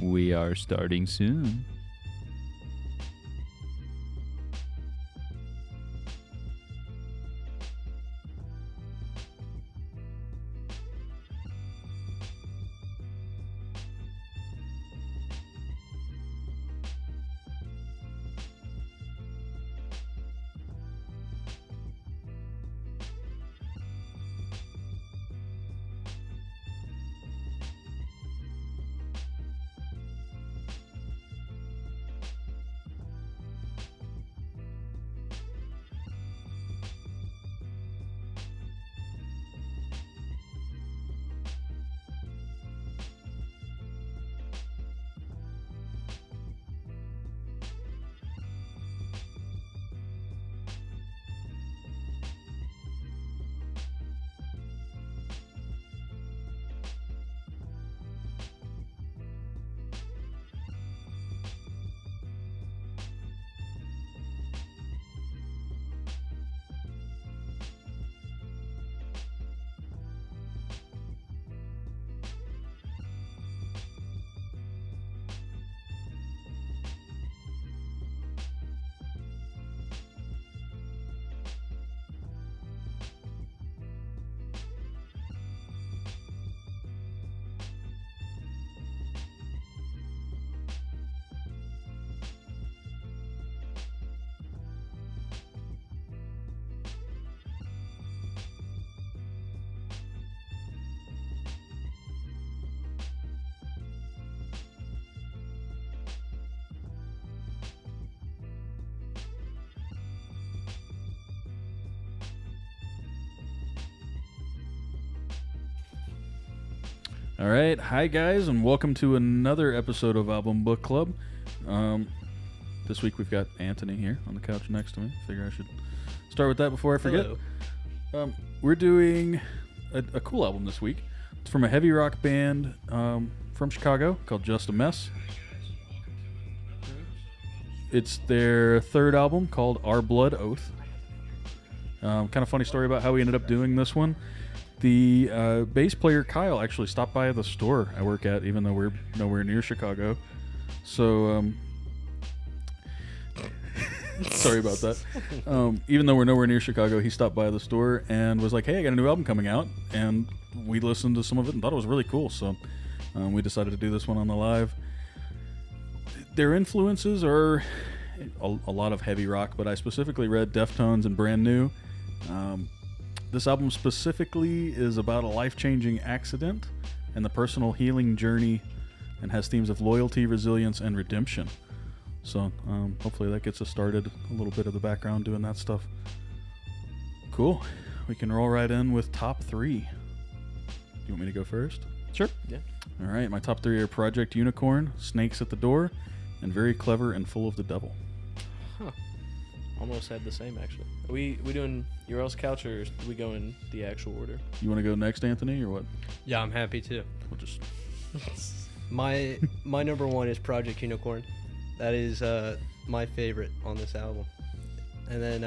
We are starting soon. All right, hi guys, and welcome to another episode of Album Book Club. This week we've got Anthony here on the couch next to me. Figure I should start with that before I forget. Hello. We're doing a cool album this week. It's from a heavy rock band from Chicago called Just a Mess. It's their third album called Our Blood Oath. Kind of funny story about how we ended up doing this one. The bass player Kyle actually stopped by the store I work at, even though we're nowhere near Chicago. So, sorry about that. Even though we're nowhere near Chicago, he stopped by the store and was like, "Hey, I got a new album coming out," and we listened to some of it and thought it was really cool. So, we decided to do this one on the live. Their influences are a lot of heavy rock, but I specifically read Deftones and Brand New. This album specifically is about a life-changing accident and the personal healing journey, and has themes of loyalty, resilience, and redemption. So hopefully that gets us started, a little bit of the background doing that stuff. Cool. We can roll right in with top three. Do you want me to go first? Sure. Yeah. All right, my top three are Project Unicorn, Snakes at the Door, and Very Clever and Full of the Devil. Huh. Almost had the same, actually. Are we doing your else couch, or do we go in the actual order? You want to go next, Anthony, or what? Yeah, I'm happy to. We'll just... My number one is Project Unicorn. That is my favorite on this album. And then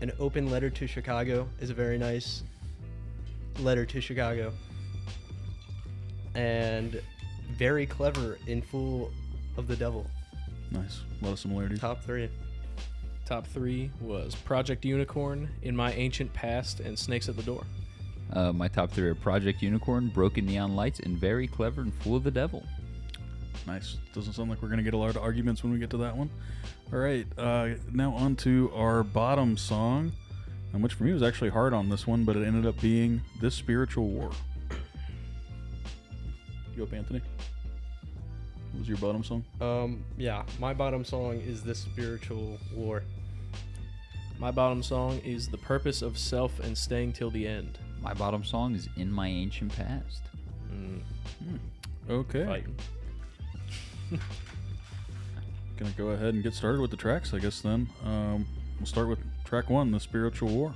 An Open Letter to Chicago is a very nice letter to Chicago. And Very Clever in Full of the Devil. Nice. A lot of similarities. Top three. Top three was Project Unicorn, In My Ancient Past, and Snakes at the Door. My top three are Project Unicorn, Broken Neon Lights, and Very Clever and Full of the Devil. Nice. Doesn't sound like we're going to get a lot of arguments when we get to that one. All right. Now on to our bottom song, which for me was actually hard on this one, but it ended up being This Spiritual War. You up, Anthony? What was your bottom song? Yeah, my bottom song is This Spiritual War. My bottom song is The Purpose of Self and Staying Till the End. My bottom song is In My Ancient Past. Okay. Fighting. Gonna go ahead and get started with the tracks, I guess, then. We'll start with track one, The Spiritual War.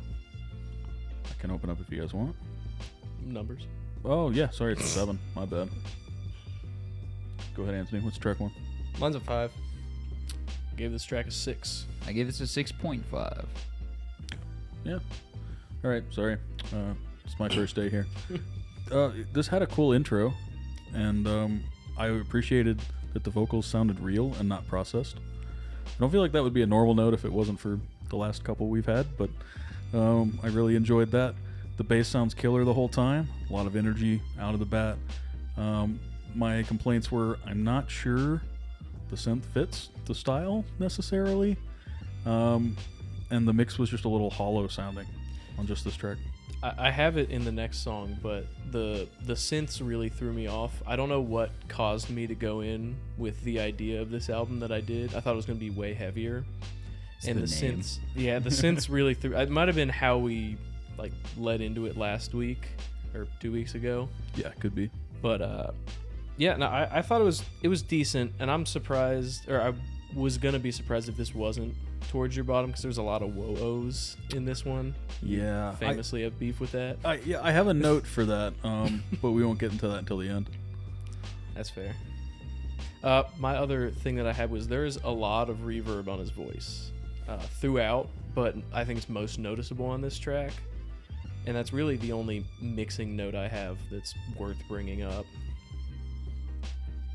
I can open up if you guys want. Numbers. Oh, yeah. Sorry, it's a 7. My bad. Go ahead, Anthony. What's track one? Mine's a 5. Gave this track a 6. I gave this a 6.5. Yeah. All right. Sorry. It's my first day here. This had a cool intro, and I appreciated that the vocals sounded real and not processed. I don't feel like that would be a normal note if it wasn't for the last couple we've had, but I really enjoyed that. The bass sounds killer the whole time. A lot of energy out of the bat. My complaints were I'm not sure the synth fits the style necessarily, and the mix was just a little hollow sounding on just this track. I have it in the next song, but the synths really threw me off. I don't know what caused me to go in with the idea of this album that I did. I thought it was going to be way heavier. And the synths, yeah, the synths really threw. It might have been how we like led into it last week or 2 weeks ago. Yeah, could be. But yeah, no, I thought it was decent, and I'm surprised, or I was gonna be surprised if this wasn't towards your bottom, because there's a lot of whoa-ohs in this one. Yeah, Famously have beef with that. I have a note for that, but we won't get into that until the end. That's fair. My other thing that I had was there's a lot of reverb on his voice throughout, but I think it's most noticeable on this track, and that's really the only mixing note I have that's worth bringing up.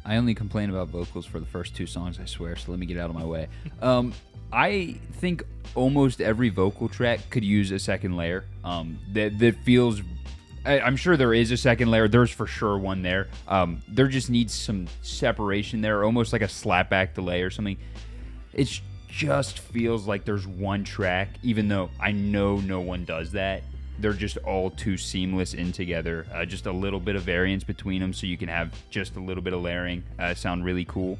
I only complain about vocals for the first 2 songs, I swear, so let me get out of my way. I think almost every vocal track could use a second layer. That feels... I'm sure there is a second layer. There's for sure one there. There just needs some separation there, almost like a slapback delay or something. It just feels like there's one track, even though I know no one does that. They're just all too seamless in together. Just a little bit of variance between them so you can have just a little bit of layering. Sound really cool.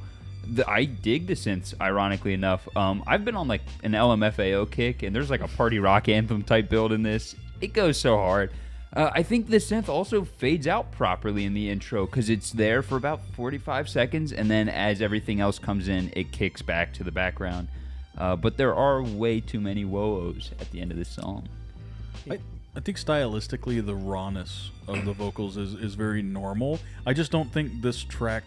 I dig the synths, ironically enough. I've been on like an LMFAO kick, and there's like a party rock anthem type build in this. It goes so hard. I think the synth also fades out properly in the intro because it's there for about 45 seconds, and then as everything else comes in, it kicks back to the background. But there are way too many whoa-ohs at the end of this song. I think stylistically the rawness of the vocals is very normal. I just don't think this track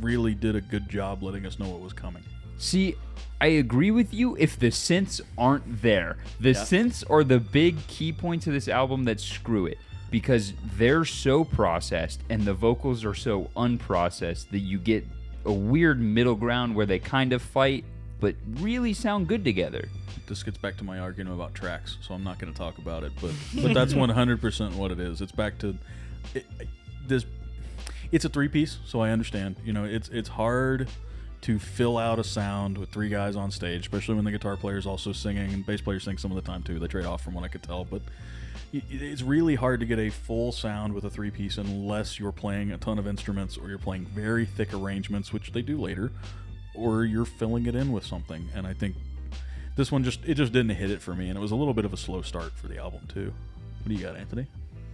really did a good job letting us know what was coming. See, I agree with you if the synths aren't there. The synths are the big key points of this album that screw it, because they're so processed and the vocals are so unprocessed that you get a weird middle ground where they kind of fight but really sound good together. This gets back to my argument about tracks, so I'm not going to talk about it, but that's 100% what it is. It's back to this. It's a 3-piece, so I understand. You know, it's hard to fill out a sound with 3 guys on stage, especially when the guitar player is also singing, and bass players sing some of the time too. They trade off from what I could tell, but it's really hard to get a full sound with a 3-piece unless you're playing a ton of instruments or you're playing very thick arrangements, which they do later, or you're filling it in with something. And I think this one just didn't hit it for me, and it was a little bit of a slow start for the album too. What do you got, Anthony?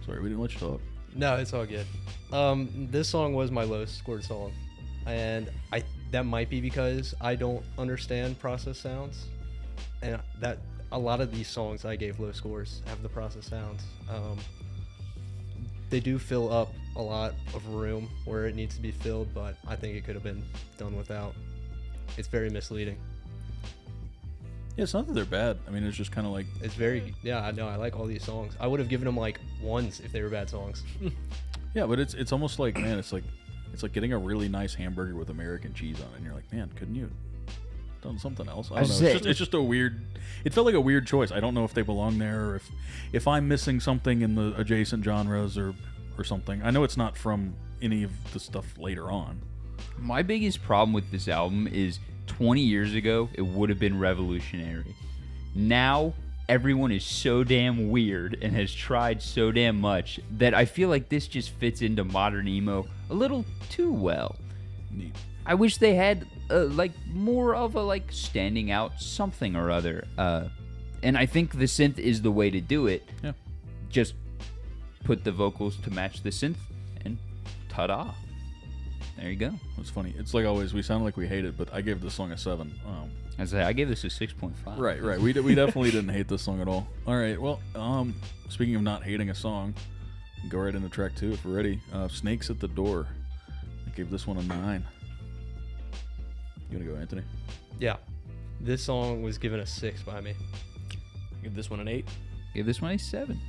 Sorry, we didn't let you talk. No, it's all good. This song was my lowest scored song, and that might be because I don't understand process sounds, and that a lot of these songs I gave low scores have the process sounds. They do fill up a lot of room where it needs to be filled, but I think it could have been done without. It's very misleading. Yeah, it's not that they're bad. I mean, it's just kind of like... It's very... Yeah, I know. I like all these songs. I would have given them, like, 1s if they were bad songs. Yeah, but it's almost like, man, it's like getting a really nice hamburger with American cheese on it, and you're like, man, couldn't you have done something else? I don't know. It's just a weird... It felt like a weird choice. I don't know if they belong there, or if I'm missing something in the adjacent genres or something. I know it's not from any of the stuff later on. My biggest problem with this album is 20 years ago, it would have been revolutionary. Now, everyone is so damn weird and has tried so damn much that I feel like this just fits into modern emo a little too well. Neat. I wish they had like more of a like standing out something or other. And I think the synth is the way to do it. Yeah. Just put the vocals to match the synth and ta-da. There you go. It's funny. It's like always, we sound like we hate it, but I gave this song a 7. I gave this a 6.5. Right. We definitely didn't hate this song at all. All right. Well, speaking of not hating a song, go right into track 2 if we're ready. Snakes at the Door. I gave this one a 9. You gonna go, Anthony? Yeah. This song was given a 6 by me. Give this one an 8. Give this one a 7.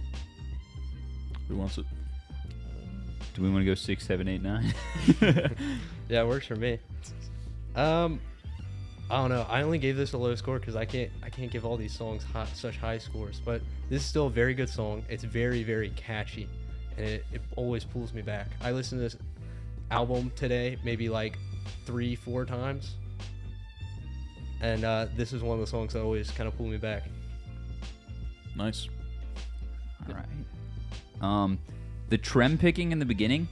Who wants it? Do we want to go 6, 7, 8, 9? Yeah, it works for me. I don't know. I only gave this a low score because I can't give all these songs such high scores. But this is still a very good song. It's very, very catchy, and it always pulls me back. I listened to this album today maybe like 3-4 times, and this is one of the songs that always kind of pull me back. Nice. All right. The trem picking in the beginning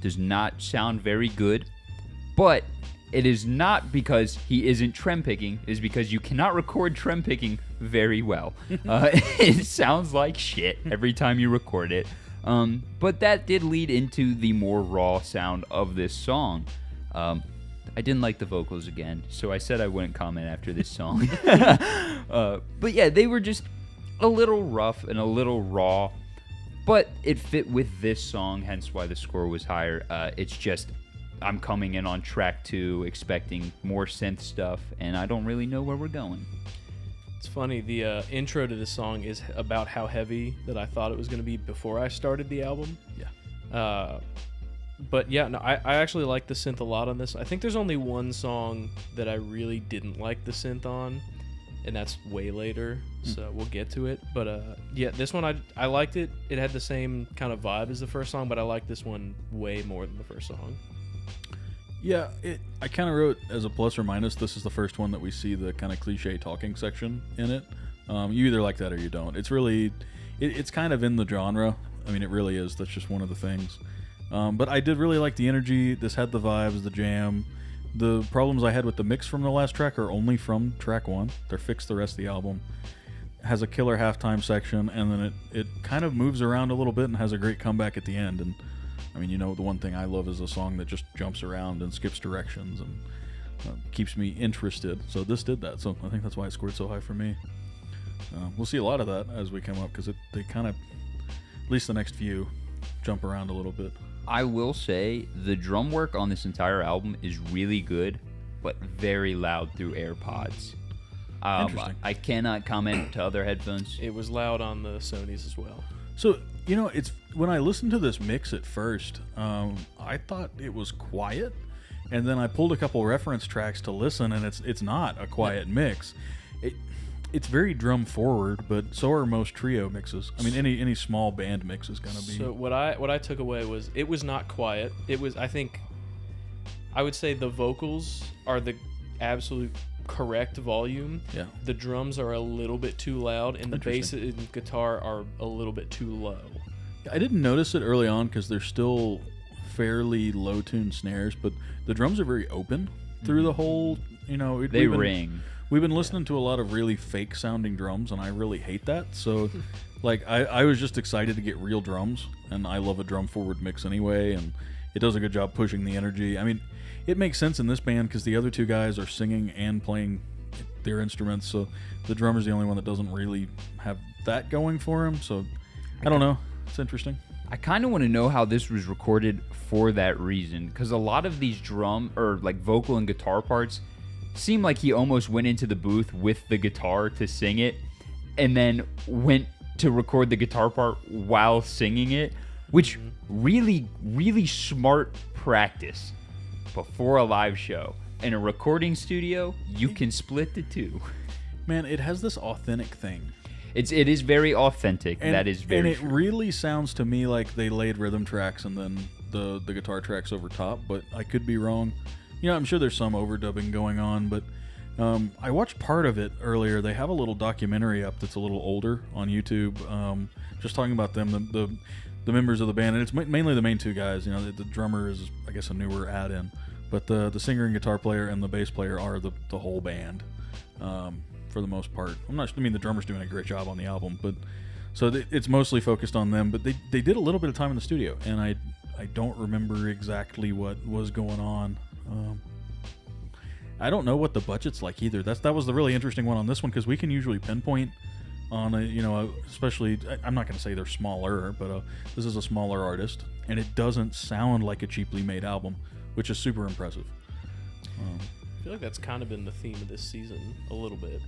does not sound very good, but it is not because he isn't trem picking. It is because you cannot record trem picking very well. It sounds like shit every time you record it. But that did lead into the more raw sound of this song. I didn't like the vocals again, so I said I wouldn't comment after this song. But yeah, they were just a little rough and a little raw, but it fit with this song, hence why the score was higher. It's just I'm coming in on track 2 expecting more synth stuff, and I don't really know where we're going. It's funny, the intro to this song is about how heavy that I thought it was going to be before I started the album. Yeah. But yeah, no, I actually like the synth a lot on this. I think there's only one song that I really didn't like the synth on, and that's way later, so we'll get to it. But yeah, this one I liked it. It had the same kind of vibe as the first song, but I like this one way more than the first song. Yeah, I kind of wrote as a plus or minus, this is the first one that we see the kind of cliche talking section in it. You either like that or you don't. It's really, it's kind of in the genre. I mean, it really is. That's just one of the things. But I did really like the energy. This had the vibes, the jam. The problems I had with the mix from the last track are only from track 1. They're fixed the rest of the album. It has a killer halftime section, and then it kind of moves around a little bit and has a great comeback at the end. And I mean, the one thing I love is a song that just jumps around and skips directions and keeps me interested. So this did that. So I think that's why it scored so high for me. We'll see a lot of that as we come up because they kind of, at least the next few, jump around a little bit. I will say the drum work on this entire album is really good, but very loud through AirPods. Interesting. I cannot comment to other headphones. It was loud on the Sonys as well. So, it's when I listened to this mix at first, I thought it was quiet, and then I pulled a couple reference tracks to listen, and it's not a quiet mix. It's very drum forward, but so are most trio mixes. I mean, any small band mix is gonna be. So what I took away was it was not quiet. It was, I think, I would say the vocals are the absolute correct volume. Yeah. The drums are a little bit too loud, and the bass and guitar are a little bit too low. I didn't notice it early on because they're still fairly low tuned snares, but the drums are very open through the whole. They ring. We've been listening to a lot of really fake sounding drums, and I really hate that. So, I was just excited to get real drums, and I love a drum forward mix anyway, and it does a good job pushing the energy. I mean, it makes sense in this band because the other two guys are singing and playing their instruments, so the drummer's the only one that doesn't really have that going for him. So, I don't know. It's interesting. I kind of want to know how this was recorded for that reason, because a lot of these drum or vocal and guitar parts seem like he almost went into the booth with the guitar to sing it and then went to record the guitar part while singing it, which really, really smart practice before a live show. In a recording studio, you can split the two. Man, it has this authentic thing. It is very authentic. That is very And it really sounds to me like they laid rhythm tracks and then the guitar tracks over top, but I could be wrong. I'm sure there's some overdubbing going on, but I watched part of it earlier. They have a little documentary up that's a little older on YouTube, just talking about them, the members of the band, and it's mainly the main two guys. The drummer is, I guess, a newer add-in, but the singer and guitar player and the bass player are the whole band for the most part. The drummer's doing a great job on the album, but so it's mostly focused on them. But they did a little bit of time in the studio, and I don't remember exactly what was going on. I don't know what the budget's like either. That was the really interesting one on this one, because we can usually pinpoint on especially, I'm not going to say they're smaller, but this is a smaller artist, and it doesn't sound like a cheaply made album, which is super impressive. I feel like that's kind of been the theme of this season a little bit.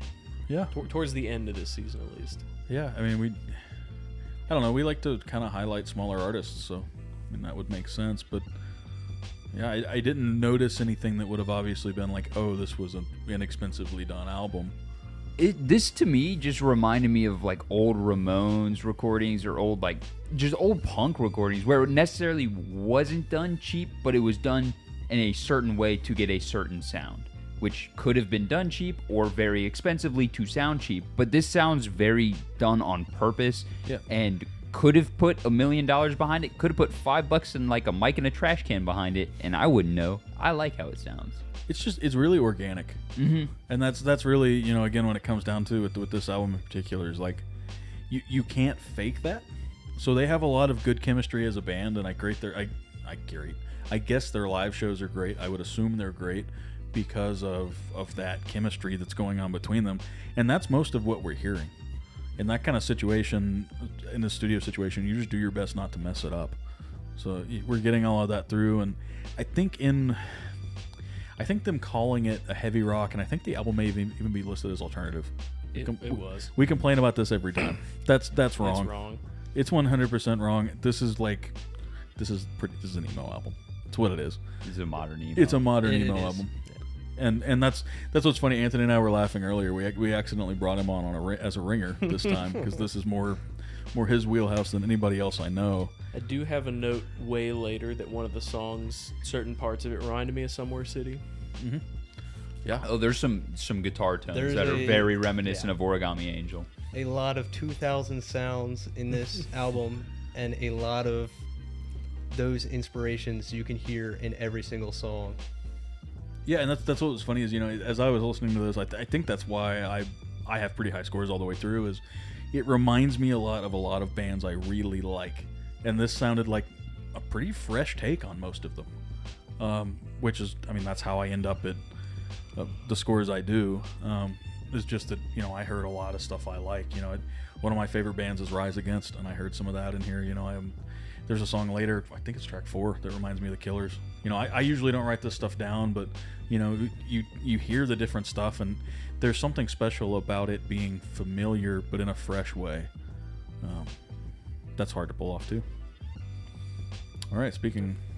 Yeah. Towards the end of this season, at least. Yeah, I mean, I don't know. We like to kind of highlight smaller artists, so I mean, that would make sense. But yeah, I didn't notice anything that would have obviously been like, oh, this was an inexpensively done album. This to me just reminded me of like old Ramones recordings or old like just old punk recordings where it necessarily wasn't done cheap, but it was done in a certain way to get a certain sound, which could have been done cheap or very expensively to sound cheap. But this sounds very done on purpose, Yeah. and could have put $1 million behind it. Could have put $5 and like a mic and a trash can behind it, and I wouldn't know. I like how it sounds. It's really organic, and that's really, you know, again, when it comes down to it with this album in particular, is like you can't fake that. So they have a lot of good chemistry as a band, and I guess their live shows are great. I would assume they're great because of that chemistry that's going on between them, and that's most of what we're hearing. In that kind of situation, in the studio situation, you just do your best not to mess it up. So we're getting all of that through, and I think them calling it a heavy rock, and I think the album may even be listed as alternative. It was. We complain about this every time. That's wrong. It's wrong. It's 100% wrong. This is an emo album. It's what it is. This is a modern emo. It's a modern It emo is. album. And that's what's funny. Anthony and I were laughing earlier. We accidentally brought him on as a ringer this time because this is more his wheelhouse than anybody else I know. I do have a note way later that one of the songs, certain parts of it reminded me of Somewhere City. Yeah. Oh, there's some guitar tones There's that are a- very reminiscent yeah. of Origami Angel. A lot of 2000 sounds in this album, and a lot of those inspirations you can hear in every single song. Yeah, and that's what was funny is, you know, as I was listening to this, I think that's why I have pretty high scores all the way through. Is it reminds me a lot of bands I really like, and this sounded like a pretty fresh take on most of them, which is, I mean, that's how I end up at the scores I do. It's just that, you know, I heard a lot of stuff I like. You know, one of my favorite bands is Rise Against, and I heard some of that in here. You know, there's a song later, I think it's track 4, that reminds me of the Killers. You know, I usually don't write this stuff down, but, you know, you hear the different stuff, and there's something special about it being familiar, but in a fresh way. That's hard to pull off, too. All right,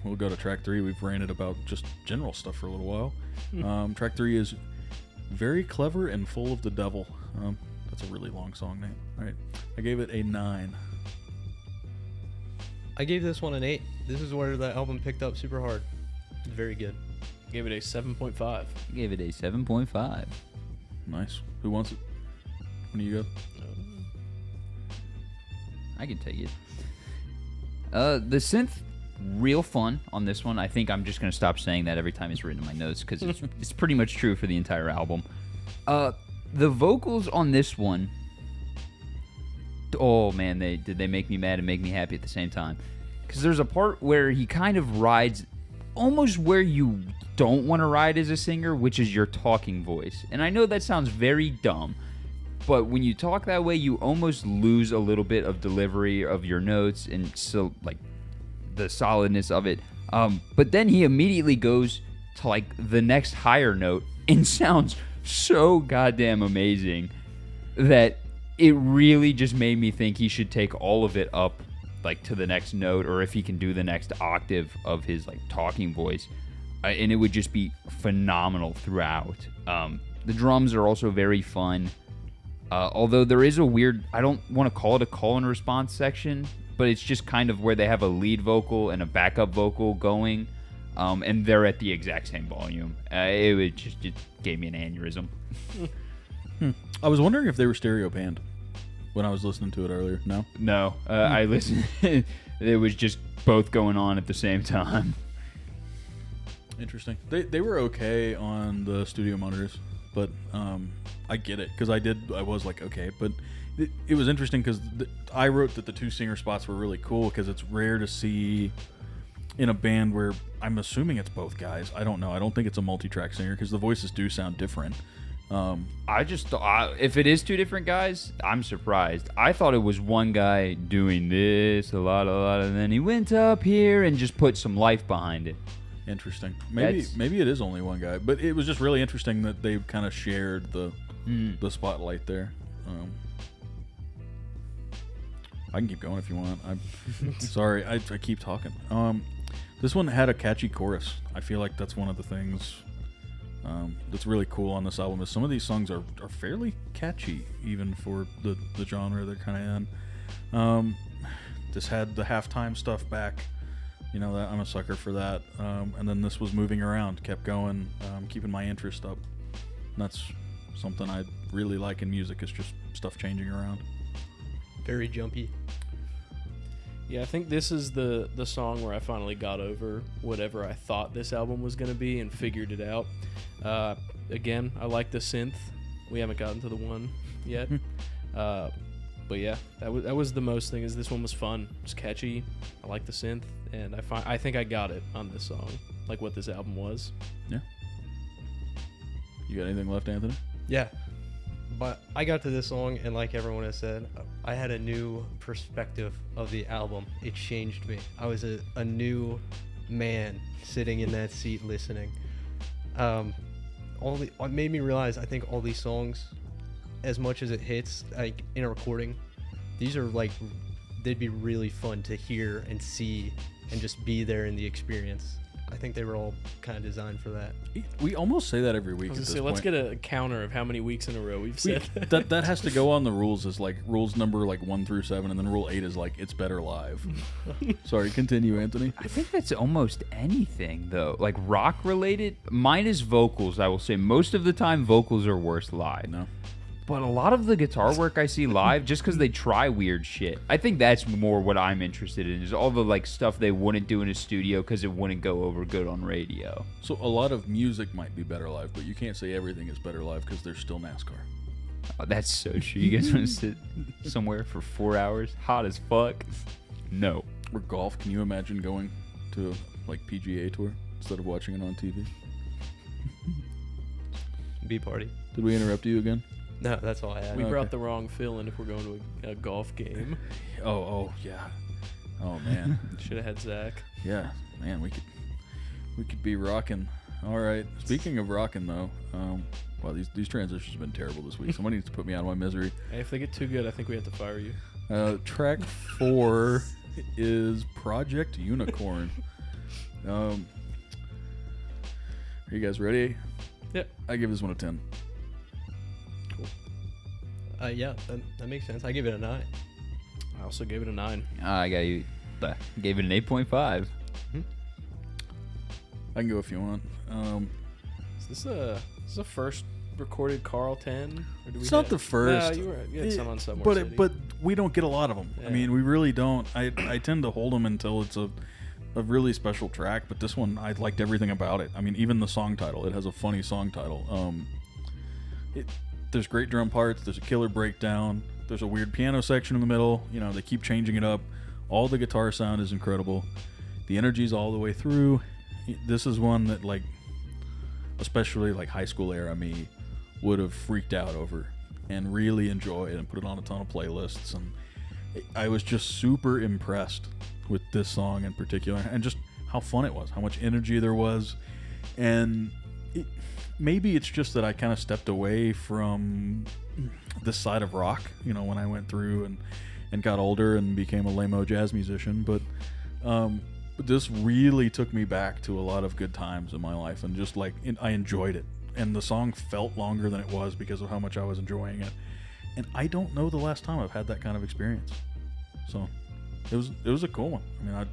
we'll go to track 3. We've ranted about just general stuff for a little while. Track 3 is Very Clever and Full of the Devil. That's a really long song name. All right, I gave it a 9. I gave this one an 8. This is where the album picked up super hard. It's very good. Gave it a 7.5. I gave it a 7.5. Nice. Who wants it? When do you go? I can take it. The synth, real fun on this one. I think I'm just going to stop saying that every time it's written in my notes because it's pretty much true for the entire album. The vocals on this one, oh man, they make me mad and make me happy at the same time. Because there's a part where he kind of rides almost where you don't want to ride as a singer, which is your talking voice. And I know that sounds very dumb, but when you talk that way, you almost lose a little bit of delivery of your notes and so like the solidness of it. But then he immediately goes to like the next higher note and sounds so goddamn amazing that it really just made me think he should take all of it up like to the next note, or if he can do the next octave of his like talking voice, and it would just be phenomenal throughout. The drums are also very fun, although there is a weird, I don't want to call it a call and response section, but it's just kind of where they have a lead vocal and a backup vocal going, and they're at the exact same volume. It gave me an aneurysm. I was wondering if they were stereo panned when I was listening to it earlier. No? No, I listened. It was just both going on at the same time. Interesting. They were okay on the studio monitors, but I get it because I was like, okay, but it was interesting because I wrote that the 2 singer spots were really cool because it's rare to see in a band where I'm assuming it's both guys. I don't know. I don't think it's a multi-track singer because the voices do sound different. I just thought, if it is 2 different guys, I'm surprised. I thought it was one guy doing this a lot, and then he went up here and just put some life behind it. Interesting. Maybe it is only one guy, but it was just really interesting that they kind of shared the spotlight there. I can keep going if you want. I'm sorry, I keep talking. This one had a catchy chorus. I feel like that's one of the things that's really cool on this album is some of these songs are fairly catchy, even for the genre they're kind of in. This had the halftime stuff back. You know, that I'm a sucker for that. And then this was moving around, kept going, keeping my interest up. And that's something I really like in music, is just stuff changing around. Very jumpy. Yeah, I think this is the song where I finally got over whatever I thought this album was going to be and figured it out. Again, I like the synth. We haven't gotten to the one yet. But yeah, that was the most thing. Is this one was fun, it was catchy. I like the synth, and I think I got it on this song, like what this album was. Yeah. You got anything left, Anthony? Yeah. But I got to this song, and like everyone has said, I had a new perspective of the album. It changed me. I was a new man sitting in that seat listening. It made me realize, I think all these songs, as much as it hits like in a recording, these are like, they'd be really fun to hear and see and just be there in the experience. I think they were all kind of designed for that. We almost say that every week. I was At gonna this say, let's point. get a counter of how many weeks in a row we've said that has to go on the rules, is like rules number like 1 through 7, and then rule 8 is like it's better live. Sorry, continue, Anthony. I think that's almost anything though, like rock related. Mine is vocals. I will say most of the time vocals are worse live. No. But a lot of the guitar work I see live, just because they try weird shit. I think that's more what I'm interested in, is all the like stuff they wouldn't do in a studio because it wouldn't go over good on radio. So a lot of music might be better live, but you can't say everything is better live because there's still NASCAR. Oh, that's so true. You guys want to sit somewhere for 4 hours, hot as fuck? No. Or golf. Can you imagine going to like PGA Tour instead of watching it on TV? B party. Did we interrupt you again? No, that's all I had. we Okay. brought the wrong fill in if we're going to a golf game. Oh yeah. Oh man. Should have had Zach. Yeah, man, we could be rocking. All right. Speaking of rocking though, wow, these transitions have been terrible this week. Somebody needs to put me out of my misery. Hey, if they get too good, I think we have to fire you. Track 4 is Project Unicorn. Are you guys ready? Yep. I give this one a 10. Yeah, that makes sense. I give it a 9. I also gave it a 9. I gave it an 8.5. I can go if you want. Is this a first recorded Carl 10? Or do we It's not have- the first. No, you had some on Somewhere but City. but we don't get a lot of them. I Yeah. mean, we really don't. I tend to hold them until it's a really special track. But this one, I liked everything about it. I mean, even the song title. It has a funny song title. There's great drum parts. There's a killer breakdown. There's a weird piano section in the middle. You know, they keep changing it up. All the guitar sound is incredible. The energy's all the way through. This is one that, like, especially like high school era me would have freaked out over and really enjoyed and put it on a ton of playlists. And I was just super impressed with this song in particular, and just how fun it was, how much energy there was. And maybe it's just that I kind of stepped away from this side of rock, you know, when I went through and got older and became a lame-o jazz musician. But this really took me back to a lot of good times in my life, and just like I enjoyed it. And the song felt longer than it was because of how much I was enjoying it. And I don't know the last time I've had that kind of experience. So it was a cool one. I mean,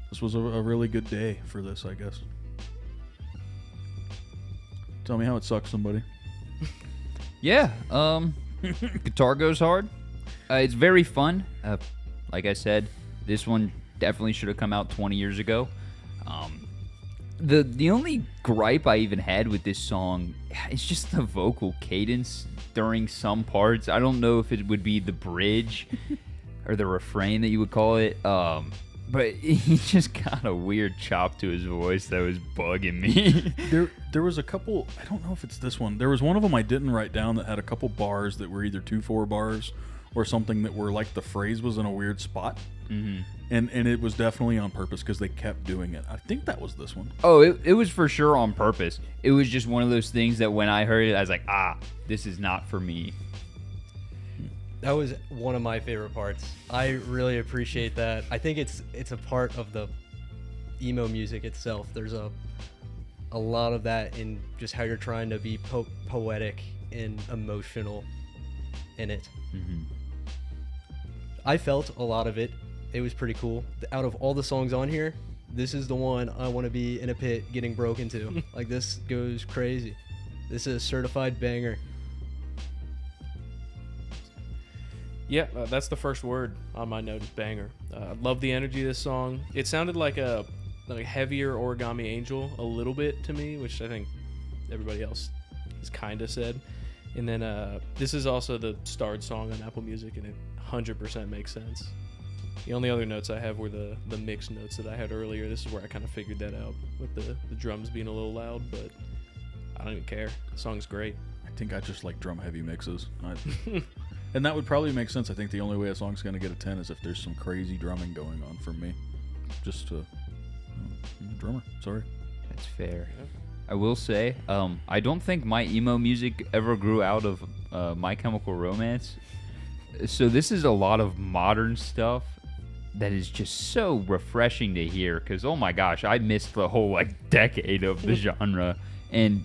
this was a really good day for this, I guess. Tell me how it sucks, somebody. Yeah, guitar goes hard. It's very fun. Like I said, this one definitely should have come out 20 years ago. The only gripe I even had with this song is just the vocal cadence during some parts. I don't know if it would be the bridge or the refrain that you would call it. But he just got a weird chop to his voice that was bugging me. There was a couple, I don't know if it's this one. There was one of them I didn't write down that had a couple bars that were either 2/4 bars or something that were like the phrase was in a weird spot. Mm-hmm. And it was definitely on purpose because they kept doing it. I think that was this one. Oh, it was for sure on purpose. It was just one of those things that when I heard it, I was like, this is not for me. That was one of my favorite parts. I really appreciate that. I think it's a part of the emo music itself. There's a lot of that in just how you're trying to be poetic and emotional in it. Mm-hmm. I felt a lot of it. It was pretty cool. Out of all the songs on here, this is the one I want to be in a pit getting broken to. Like, this goes crazy. This is a certified banger. Yeah, that's the first word on my note is banger. Love the energy of this song. It sounded like a heavier Origami Angel a little bit to me, which I think everybody else has kind of said. And then this is also the starred song on Apple Music, and it 100% makes sense. The only other notes I have were the mixed notes that I had earlier. This is where I kind of figured that out with the drums being a little loud, but I don't even care. The song's great. I think I just like drum heavy mixes. And that would probably make sense. I think the only way a song's going to get a 10 is if there's some crazy drumming going on from me. Just to... I'm a drummer. Sorry. That's fair. Yeah. I will say, I don't think my emo music ever grew out of My Chemical Romance. So this is a lot of modern stuff that is just so refreshing to hear. Because, oh my gosh, I missed the whole decade of the genre. And,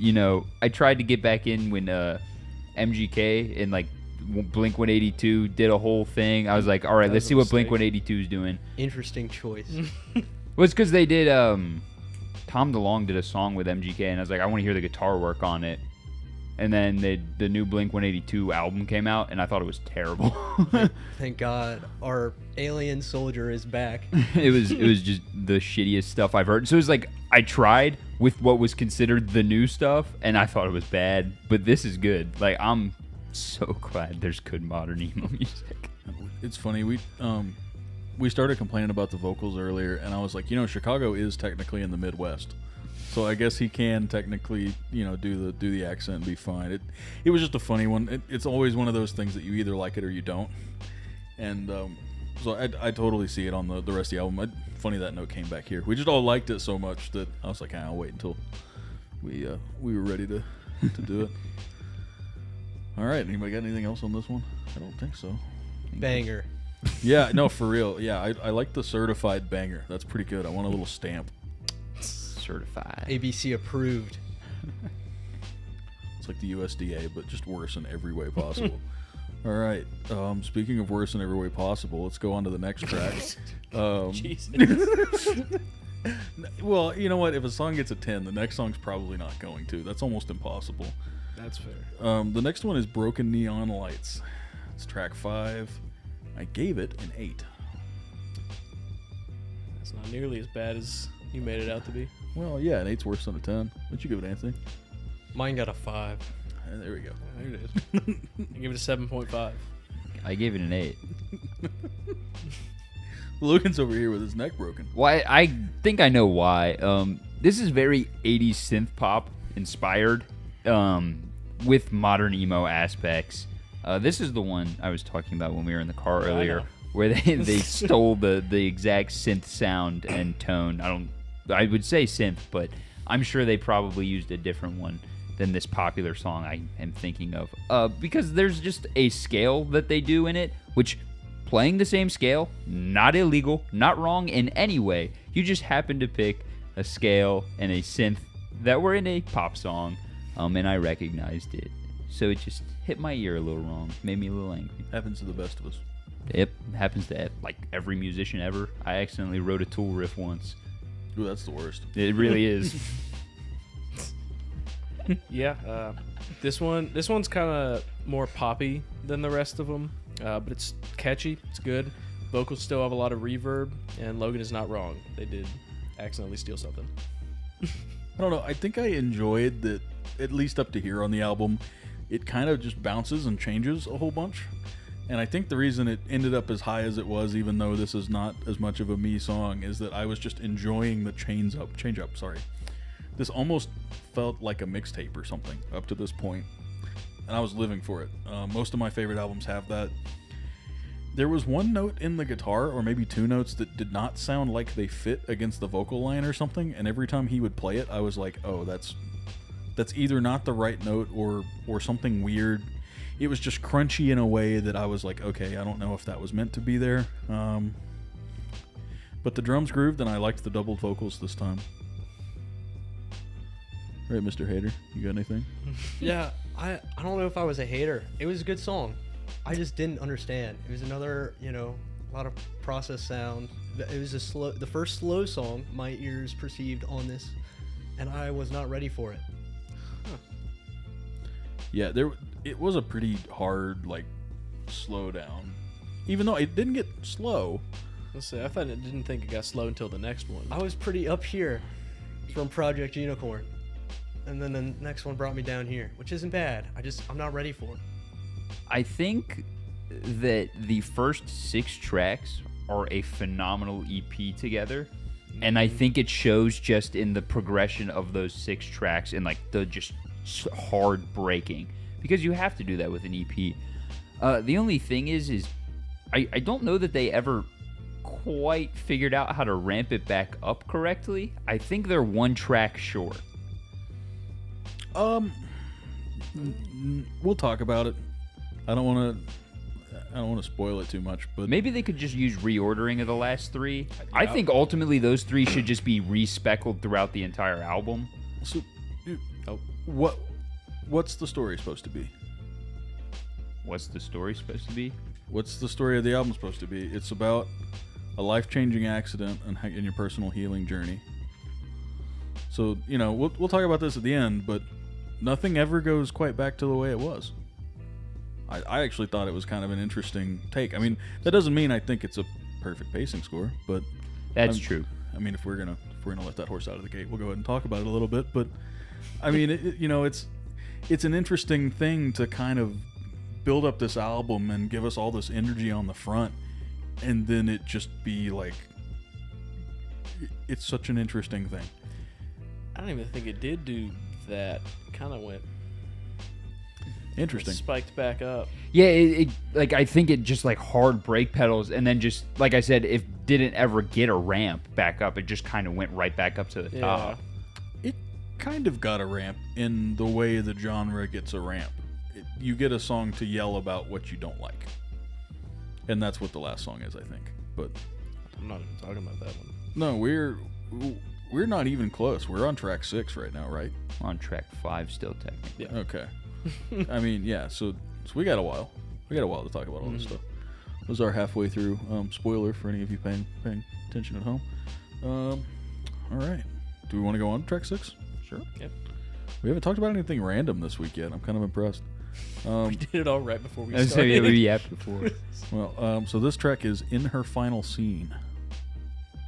I tried to get back in when MGK and Blink 182 did a whole thing. I was like, all right, let's see what Blink 182 is doing. Interesting choice. Well, it's because they did, Tom DeLonge did a song with MGK, and I was like, I want to hear the guitar work on it. And then the new Blink 182 album came out, and I thought it was terrible. Thank God our alien soldier is back. It was just the shittiest stuff I've heard. So it was like, I tried with what was considered the new stuff, and I thought it was bad, but this is good. I'm so glad there's good modern emo music. It's funny. We started complaining about the vocals earlier, and I was like, Chicago is technically in the Midwest, so I guess he can technically, do the accent and be fine. It was just a funny one. It's always one of those things that you either like it or you don't, and so I totally see it on the rest of the album. Funny that note came back here. We just all liked it so much that I was like, I'll wait until we were ready to do it. All right, anybody got anything else on this one? I don't think so. Banger. Yeah, no, for real. Yeah, I like the certified banger. That's pretty good. I want a little stamp. Certified. ABC approved. It's like the USDA, but just worse in every way possible. All right. Speaking of worse in every way possible, let's go on to the next track. Jesus. Well, you know what? If a song gets a 10, the next song's probably not going to. That's almost impossible. That's fair. The next one is Broken Neon Lights. It's track 5. I gave it an 8. That's not nearly as bad as you made it out to be. Well, yeah, an 8's worse than a 10. What'd you give it, Anthony? Mine got a 5. There we go. There it is. I give it a 7.5. I gave it an 8. Logan's over here with his neck broken. Well, I think I know why. This is very 80s synth pop inspired, with modern emo aspects. This is the one I was talking about when we were in the car earlier, where they stole the exact synth sound and tone. I would say synth, but I'm sure they probably used a different one than this popular song I am thinking of. Because there's just a scale that they do in it, which playing the same scale, not illegal, not wrong in any way. You just happen to pick a scale and a synth that were in a pop song, and I recognized it. So it just hit my ear a little wrong, made me a little angry. Happens to the best of us. It happens to every musician ever. I accidentally wrote a Tool riff once. Ooh, that's the worst. It really is. Yeah, this one's kind of more poppy than the rest of them, but it's catchy. It's good. Vocals still have a lot of reverb, and Logan is not wrong. They did accidentally steal something. I don't know. I think I enjoyed that, at least up to here on the album. It kind of just bounces and changes a whole bunch. And I think the reason it ended up as high as it was, even though this is not as much of a me song, is that I was just enjoying the change up. This almost felt like a mixtape or something up to this point, and I was living for it. Most of my favorite albums have that. There was one note in the guitar, or maybe 2 notes, that did not sound like they fit against the vocal line or something, and every time he would play it, I was like, oh, that's either not the right note or something weird. it was just crunchy in a way that I was like, okay, I don't know if that was meant to be there. But the drums grooved, and I liked the doubled vocals this time. Right, Mr. Hater, you got anything? Yeah, I don't know if I was a hater. It was a good song. I just didn't understand. It was another, a lot of process sound. It was the first slow song my ears perceived on this, and I was not ready for it. Yeah, it was a pretty hard, like, slow down. Even though it didn't get slow. Let's see. I didn't think it got slow until the next one. I was pretty up here from Project Unicorn, and then the next one brought me down here, which isn't bad. I'm not ready for it. I think that the first 6 tracks are a phenomenal EP together. And I think it shows just in the progression of those 6 tracks and like the just hard breaking, because you have to do that with an EP. The only thing is I don't know that they ever quite figured out how to ramp it back up correctly. I think they're 1 track short. We'll talk about it. I don't want to spoil it too much, but Maybe they could just use reordering of the last 3. I think ultimately those 3 should just be respeckled throughout the entire album. so, what's the story supposed to be? What's the story supposed to be? What's the story of the album supposed to be? It's about a life-changing accident and your personal healing journey. So, we'll talk about this at the end, but nothing ever goes quite back to the way it was. I actually thought it was kind of an interesting take. I mean, that doesn't mean I think it's a perfect pacing score, but That's true. I mean, if we're gonna let that horse out of the gate, we'll go ahead and talk about it a little bit. But I mean, it's an interesting thing to kind of build up this album and give us all this energy on the front, and then it just be like, it's such an interesting thing. I don't even think it did do that. Kind of went Interesting. spiked back up. Yeah, it like I think it just like hard brake pedals, and then just like I said, it didn't ever get a ramp back up. It just kind of went right back up to the top. It kind of got a ramp in the way the genre gets a ramp. You get a song to yell about what you don't like, and that's what the last song is, I think. But I'm not even talking about that one. no, we're not even close. We're on track 6 right now, right? We're on track 5 still technically. Yeah. Okay. I mean, yeah. So we got a while. We got a while to talk about all this stuff. Those are halfway through. Spoiler for any of you paying attention at home. All right. Do we want to go on to track 6? Sure. Yep. We haven't talked about anything random this week yet. I'm kind of impressed. We did it all right before we So started. yeah, we yapped before. Well, so this track is In Her Final Scene.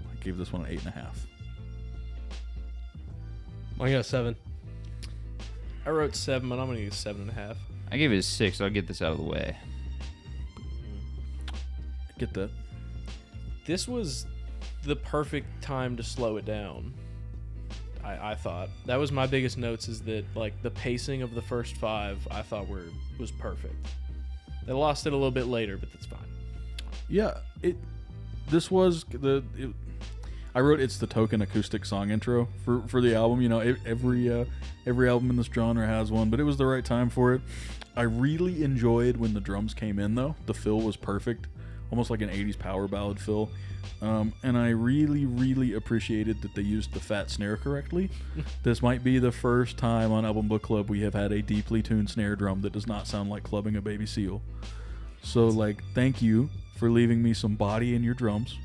I gave this one an 8.5. I got 7. I wrote 7, but I'm gonna use 7.5. I gave it a 6. I'll get this out of the way. Get that. This was the perfect time to slow it down. I thought that was my biggest notes, is that like the pacing of the first 5 I thought was perfect. They lost it a little bit later, but that's fine. Yeah, this was I wrote it's the token acoustic song intro for the album. Every album in this genre has one, but it was the right time for it. I really enjoyed when the drums came in, though. The fill was perfect, almost like an 80s power ballad fill. And I really, really appreciated that they used the fat snare correctly. This might be the first time on Album Book Club we have had a deeply tuned snare drum that does not sound like clubbing a baby seal. So, thank you for leaving me some body in your drums.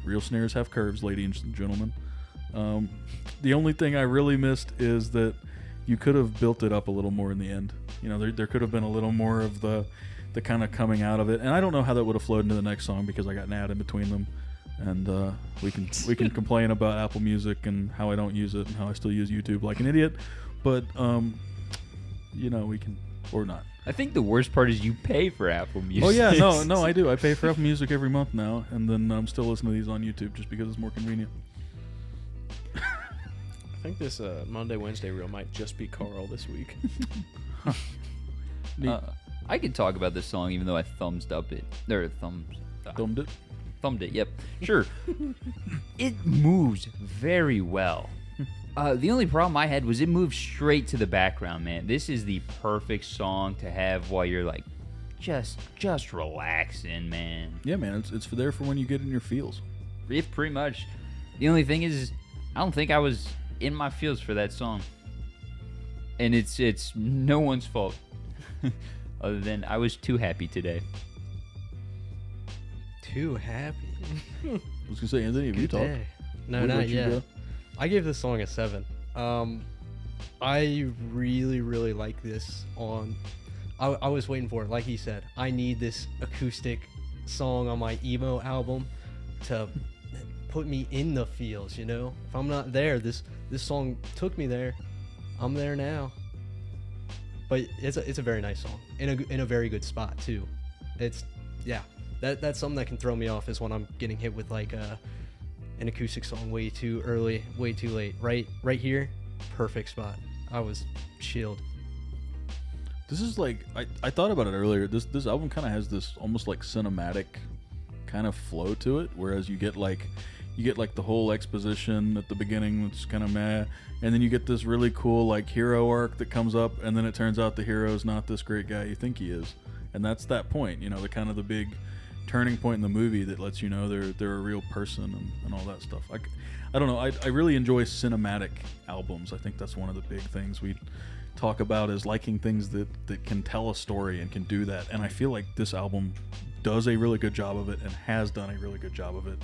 Real snares have curves, ladies and gentlemen. The only thing I really missed is that you could have built it up a little more in the end. There could have been a little more of the kind of coming out of it. And I don't know how that would have flowed into the next song because I got an ad in between them. And we can complain about Apple Music and how I don't use it and how I still use YouTube like an idiot. But, we can, or not. I think the worst part is you pay for Apple Music. Oh yeah, no, I do. I pay for Apple Music every month now, and then I'm still listening to these on YouTube just because it's more convenient. I think this Monday Wednesday reel might just be Carl this week. I could talk about this song even though I thumbed it. Yep, sure. It moves very well. The only problem I had was it moved straight to the background, man. This is the perfect song to have while you're like just relaxing, man. Yeah, man, it's for there for when you get in your feels. If pretty much. The only thing is, I don't think I was in my feels for that song, and it's no one's fault, other than I was too happy today. Too happy. I was gonna say, Anthony, have you Good talked? day. No, Where'd not you yet. go? I gave this song a 7. I really, really like this on. I was waiting for it. Like he said, I need this acoustic song on my emo album to put me in the feels. You know, if I'm not there, this song took me there. I'm there now. But it's a very nice song in a very good spot too. It's that's something that can throw me off is when I'm getting hit with like an acoustic song way too early, way too late. Right here, perfect spot. I was chilled. This is like I thought about it earlier. This album kind of has this almost like cinematic kind of flow to it, whereas you get like the whole exposition at the beginning that's kind of meh, and then you get this really cool like hero arc that comes up, and then it turns out the hero's not this great guy you think he is, and that's that point, you know, the kind of the big turning point in the movie that lets you know they're a real person and all that stuff. I don't know. I really enjoy cinematic albums. I think that's one of the big things we talk about is liking things that can tell a story and can do that. And I feel like this album does a really good job of it and has done a really good job of it.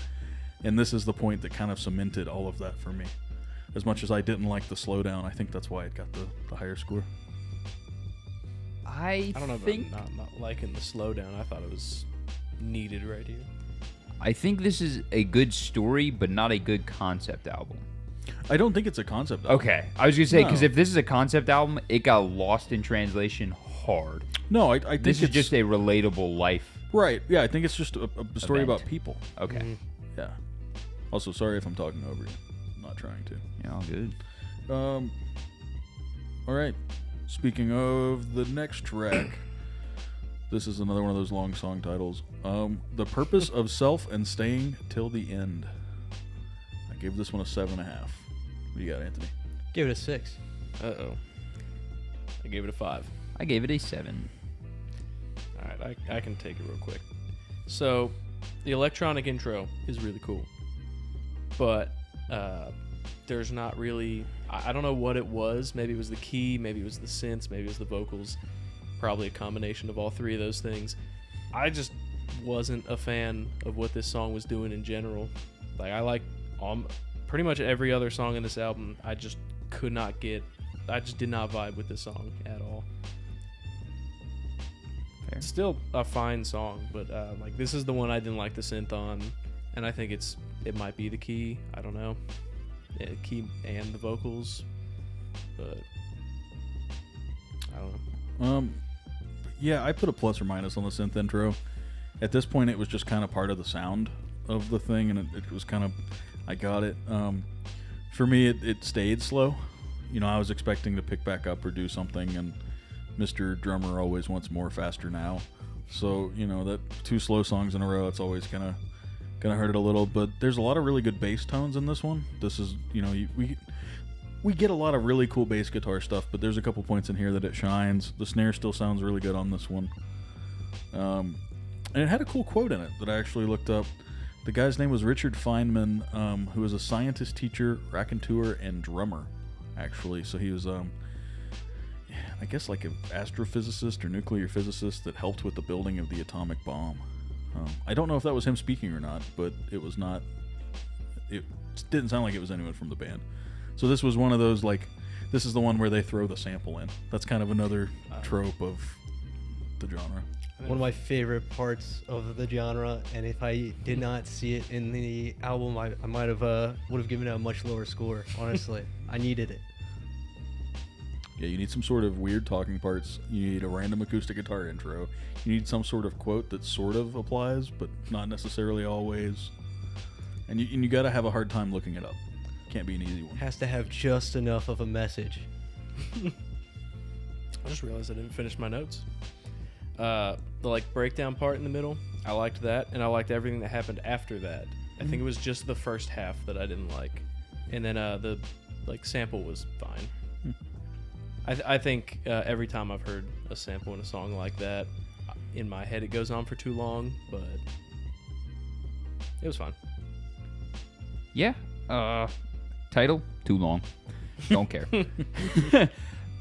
And this is the point that kind of cemented all of that for me. As much as I didn't like the slowdown, I think that's why it got the higher score. I I don't know think about not liking the slowdown. I thought it was needed right here. I think this is a good story, but not a good concept album. I don't think it's a concept album. Okay, I was gonna say because No. if this is a concept album, it got lost in translation hard. No, I think This is it's just a relatable life. right. Yeah, I think it's just a story Event. about people. Okay, Yeah. Also, sorry if I'm talking over you. I'm not trying to. yeah, all good. All right. Speaking of the next track, this is another one of those long song titles. The Purpose of Self and Staying Till the End. I gave this one a 7.5. What do you got, Anthony? Give it a 6. Uh-oh. I gave it a 5. I gave it a 7. All right, I can take it real quick. So, the electronic intro is really cool, but there's not really. I don't know what it was. Maybe it was the key. Maybe it was the synths. Maybe it was the vocals. Probably a combination of all three of those things. I just wasn't a fan of what this song was doing in general. Like I like pretty much every other song in this album. I just could not get. I just did not vibe with this song at all. Fair. It's still a fine song, but like this is the one I didn't like the synth on, and I think it might be the key. I don't know, yeah, key and the vocals, but I don't know. Yeah, I put a plus or minus on the synth intro. At this point, it was just kind of part of the sound of the thing, and it was kind of, I got it. For me, it stayed slow. You know, I was expecting to pick back up or do something, and Mr. Drummer always wants more faster now. So, you know, that 2 slow songs in a row, it's always gonna hurt it a little. But there's a lot of really good bass tones in this one. This is, you know, we get a lot of really cool bass guitar stuff, but there's a couple points in here that it shines. The snare still sounds really good on this one. And it had a cool quote in it that I actually looked up. The guy's name was Richard Feynman, who was a scientist, teacher, raconteur, and drummer, actually. So he was, I guess, like an astrophysicist or nuclear physicist that helped with the building of the atomic bomb. I don't know if that was him speaking or not, but it was not. It didn't sound like it was anyone from the band. So this was one of those, like, this is the one where they throw the sample in. That's kind of another trope of the genre. One of my favorite parts of the genre, and if I did not see it in the album, I might have would have given it a much lower score. Honestly, I needed it. Yeah, you need some sort of weird talking parts. You need a random acoustic guitar intro. You need some sort of quote that sort of applies, but not necessarily always. And you got to have a hard time looking it up. Can't be an easy one. Has to have just enough of a message. I just realized I didn't finish my notes. The like breakdown part in the middle, I liked that, and I liked everything that happened after that. I think it was just the first half that I didn't like, and then the like sample was fine. I think every time I've heard a sample in a song like that, in my head it goes on for too long, but it was fun. Yeah. Title too long. Don't care.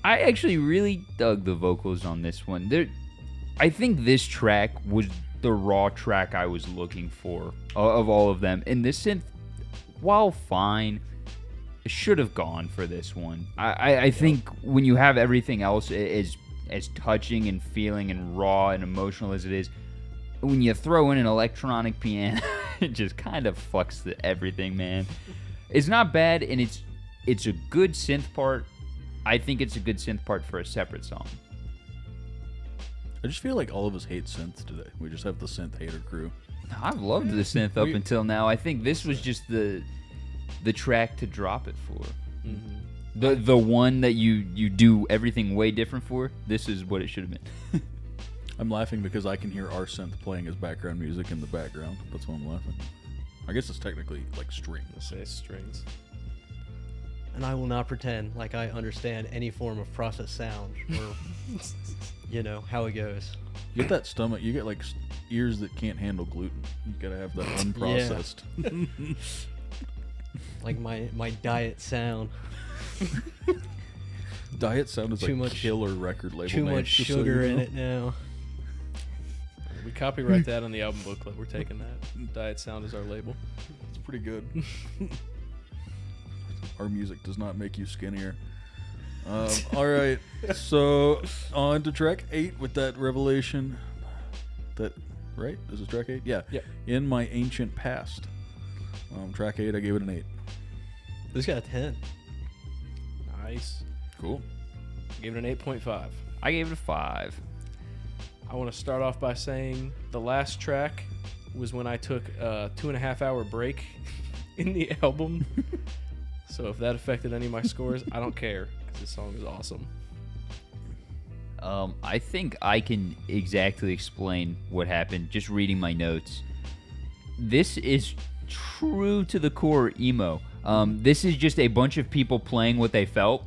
I actually really dug the vocals on this one. I think this track was the raw track I was looking for of all of them. And this synth, while fine, should have gone for this one. I think when you have everything else as touching and feeling and raw and emotional as it is, when you throw in an electronic piano, it just kind of fucks everything, man. It's not bad, and it's a good synth part. I think it's a good synth part for a separate song. I just feel like all of us hate synth today. We just have the synth hater crew. I've loved the synth up until now. I think this was just the track to drop it for. Mm-hmm. The one that you do everything way different for. This is what it should have been. I'm laughing because I can hear our synth playing as background music in the background. That's why I'm laughing. I guess it's technically like strings. Let's say strings. And I will not pretend like I understand any form of processed sound or, how it goes. You get that stomach. You get like ears that can't handle gluten. You gotta have that unprocessed. Like my diet sound. Diet sound is Too like much- killer record label Too name, much just so sugar you in know. it now. We copyright that on the album booklet. We're taking that. Diet Sound is our label. It's pretty good. Our music does not make you skinnier. All right, so on to track 8 with that revelation. That right? Is it track 8? Yeah. Yep. In My Ancient Past. Track 8, I gave it an 8. This got a 10. Nice. Cool. Gave it an 8.5. I gave it a 5. I want to start off by saying the last track was when I took a 2.5 hour break in the album. So if that affected any of my scores, I don't care, because this song is awesome. I think I can exactly explain what happened just reading my notes. This is true to the core emo. This is just a bunch of people playing what they felt,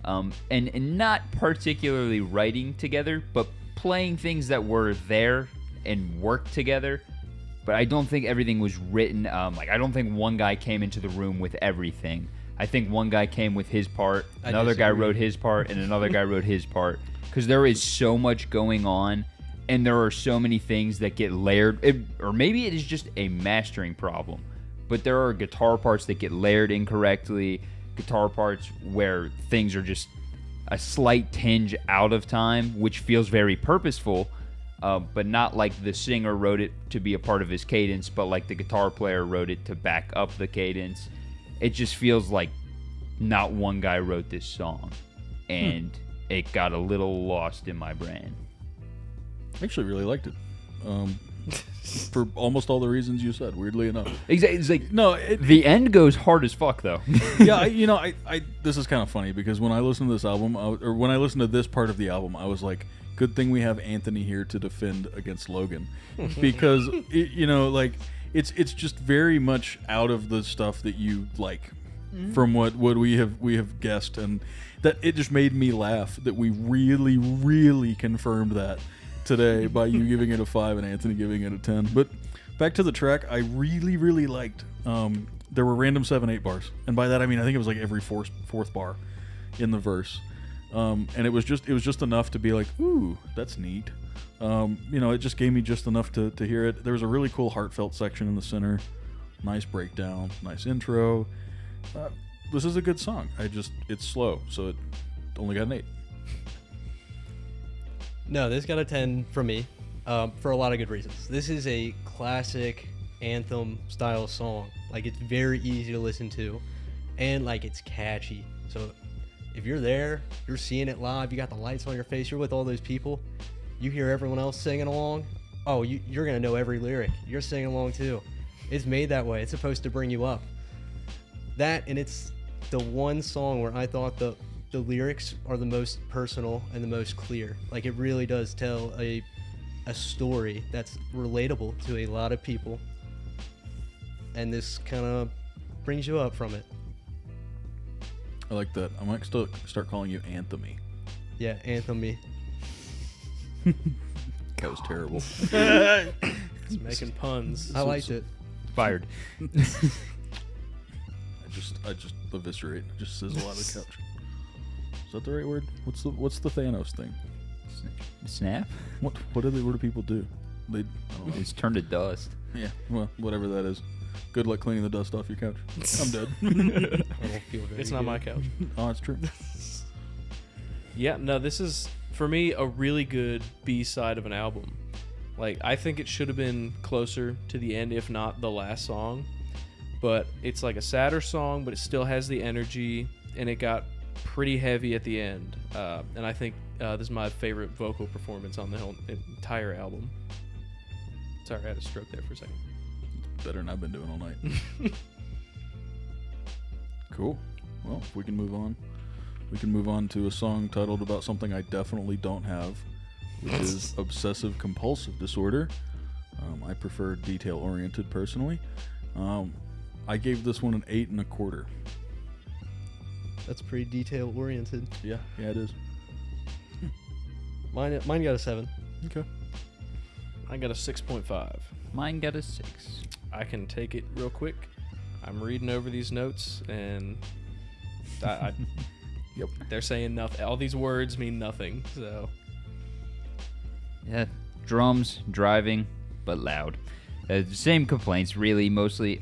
and not particularly writing together, but playing things that were there and worked together. But I don't think everything was written. I don't think one guy came into the room with everything. I think one guy came with his part, I another guy disagree. wrote his part, and another guy wrote his part. Because there is so much going on, and there are so many things that get layered. Or maybe it is just a mastering problem. But there are guitar parts that get layered incorrectly, guitar parts where things are just a slight tinge out of time, which feels very purposeful, but not like the singer wrote it to be a part of his cadence, but like the guitar player wrote it to back up the cadence. It just feels like not one guy wrote this song, and it got a little lost in my brain. I actually really liked it. For almost all the reasons you said, weirdly enough. Exactly. It's like No, the end goes hard as fuck though. yeah, I this is kind of funny because when I listened to this album, or when I listened to this part of the album, I was like, good thing we have Anthony here to defend against Logan, because it's just very much out of the stuff that you like, from what we have guessed, and that it just made me laugh that we really, really confirmed that today by you giving it a 5 and Anthony giving it a 10. But back to the track, I really, really liked. There were random 7/8 bars, and by that I mean I think it was like every fourth bar in the verse, and it was just enough to be like, ooh, that's neat. It just gave me just enough to hear it. There was a really cool heartfelt section in the center, nice breakdown, nice intro. This is a good song. It's slow, so it only got an 8. No, this got a 10 from me, for a lot of good reasons. This is a classic anthem style song. Like, it's very easy to listen to, and like it's catchy. So if you're there, you're seeing it live, you got the lights on your face, you're with all those people, you hear everyone else singing along, oh, you're gonna know every lyric. You're singing along too. It's made that way. It's supposed to bring you up. That, and it's the one song where I thought the lyrics are the most personal and the most clear. Like, it really does tell a story that's relatable to a lot of people, and this kind of brings you up from it. I like that. I might start calling you Anthony. Yeah, anthem me. That was terrible. It's making puns. I liked it. Fired. I just eviscerate. Just sizzle out of the couch. Is that the right word? What's the Thanos thing? Snap? What do people do? I don't know. It's turned to dust. Yeah, well, whatever that is. Good luck cleaning the dust off your couch. I'm dead. I don't feel very It's not good. my couch. Oh, that's true. Yeah, no, this is for me a really good B-side of an album. Like, I think it should have been closer to the end, if not the last song. But it's like a sadder song, but it still has the energy, and it got pretty heavy at the end. And I think this is my favorite vocal performance on the whole entire album. Sorry, I had a stroke there for a second. Better than I've been doing all night. Cool. Well, if we can move on. We can move on to a song titled about something I definitely don't have, which is obsessive compulsive disorder. I prefer detail-oriented personally. I gave this one an 8 1/4. That's pretty detail oriented. Yeah, it is. Mine got a 7. Okay. I got a 6.5. Mine got a 6. I can take it real quick. I'm reading over these notes, and Yep. they're saying nothing. All these words mean nothing. So Yeah, drums, driving, but loud. Same complaints, really, mostly.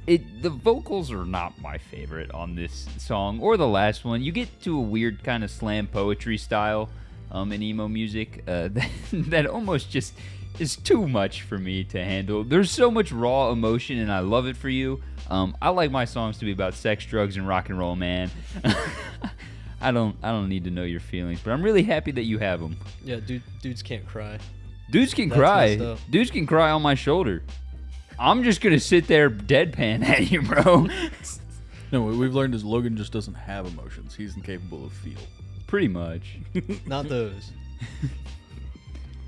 The vocals are not my favorite on this song or the last one. You get to a weird kind of slam poetry style in emo music that almost just is too much for me to handle. There's so much raw emotion, and I love it for you. I like my songs to be about sex, drugs, and rock and roll, man. I don't need to know your feelings, but I'm really happy that you have them. Yeah, dudes can't cry. Dudes can That's cry. messed up. Dudes can cry on my shoulder. I'm just gonna sit there deadpan at you, bro. No, what we've learned is Logan just doesn't have emotions. He's incapable of feel. Pretty much. Not those.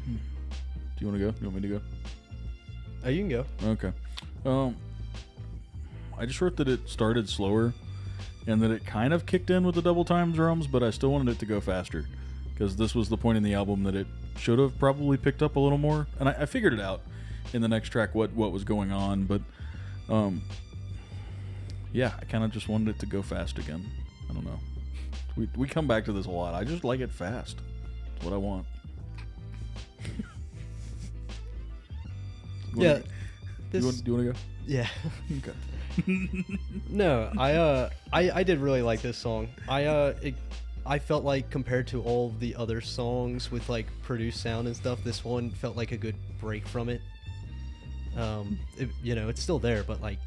Do you want to go? You want me to go? Oh, you can go. Okay. I just wrote that it started slower and that it kind of kicked in with the double time drums, but I still wanted it to go faster because this was the point in the album that it should have probably picked up a little more. And I figured it out in the next track what was going on, but yeah, I kind of just wanted it to go fast again. I don't know. We come back to this a lot. I just like it fast. That's what I want. Yeah. Do you want to go? Yeah. Okay. No, I did really like this song. I felt like compared to all the other songs with like produced sound and stuff, this one felt like a good break from it. It's still there, but like,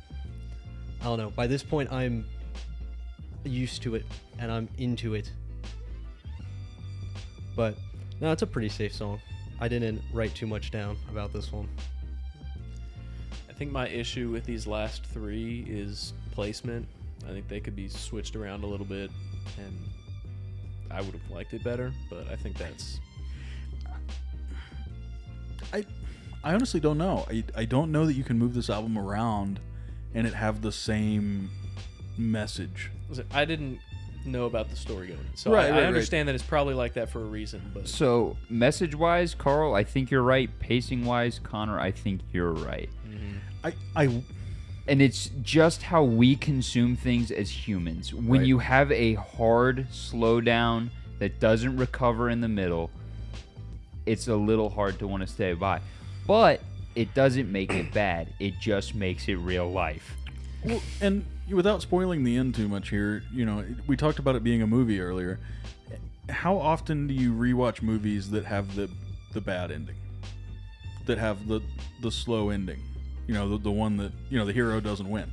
I don't know. By this point, I'm used to it and I'm into it. But no, it's a pretty safe song. I didn't write too much down about this one. I think my issue with these last three is placement. I think they could be switched around a little bit, and I would have liked it better, but I think that's... I honestly don't know. I don't know that you can move this album around and it have the same message. I didn't know about the story going in, so Right, I right. understand that it's probably like that for a reason, but... So, message-wise, Carl, I think you're right. Pacing-wise, Connor, I think you're right. I And it's just how we consume things as humans. When Right. you have a hard slowdown that doesn't recover in the middle, it's a little hard to want to stay by. But it doesn't make it bad. It just makes it real life. well, and without spoiling the end too much here, we talked about it being a movie earlier. How often do you rewatch movies that have the bad ending? That have the slow ending? The one that, the hero doesn't win.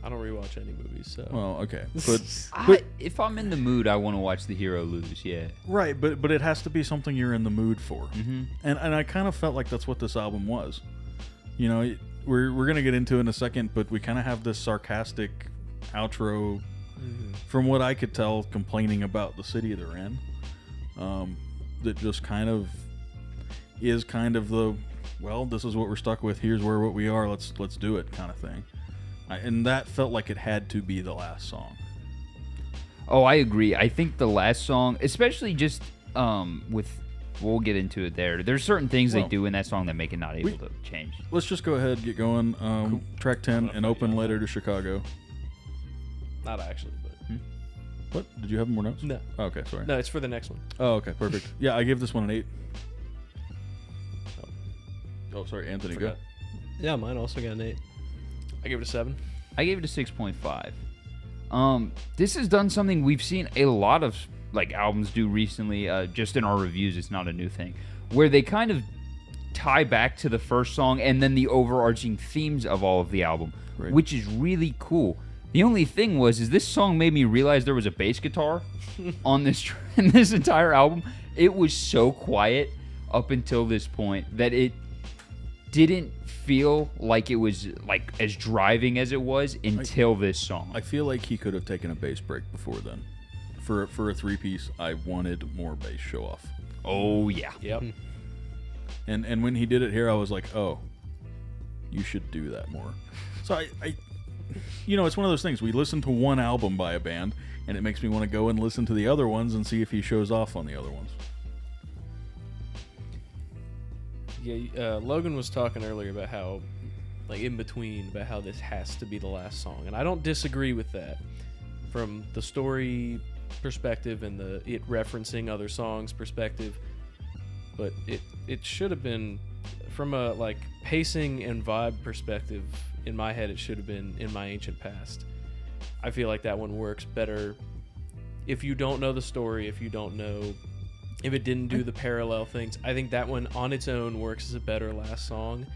I don't rewatch any movies, so... Well, okay. But If I'm in the mood, I want to watch the hero lose, yeah. right, but it has to be something you're in the mood for. Mm-hmm. And I kind of felt like that's what this album was. We're going to get into it in a second, but we kind of have this sarcastic outro, from what I could tell, complaining about the city they're in. That just kind of is kind of the, well, this is what we're stuck with. Here's what we are. Let's do it kind of thing. And that felt like it had to be the last song. Oh, I agree. I think the last song, especially just with we'll get into it there. There's certain things Well, they do in that song that make it not able to change. Let's just go ahead, get going. Track 10, An Open Letter to Chicago. Not actually, but What? Did you have more notes? no, Oh, okay, sorry. no, it's for the next one. Oh, okay, perfect. Yeah, I gave this one an 8. Oh, sorry, Anthony, go. Forgot. Yeah, mine also got an 8. I give it a 7. I gave it a 6.5. This has done something we've seen a lot of like albums do recently. Just in our reviews, it's not a new thing, where they kind of tie back to the first song and then the overarching themes of all of the album, Right. which is really cool. The only thing is this song made me realize there was a bass guitar on in this entire album. It was so quiet up until this point that it didn't feel like it was like as driving as it was until this song. I feel like he could have taken a bass break before then. For a 3-piece, I wanted more bass show off. Oh yeah. Yep. And when he did it here, I was like, oh, you should do that more. So I it's one of those things. We listen to one album by a band, and it makes me want to go and listen to the other ones and see if he shows off on the other ones. Yeah, Logan was talking earlier about how, like in between, about how this has to be the last song, and I don't disagree with that. From the story perspective and the it referencing other songs perspective, but it should have been from a like pacing and vibe perspective. In my head, it should have been In My Ancient Past. I feel like that one works better if you don't know the story, if it didn't do the parallel things. I think that one on its own works as a better last song.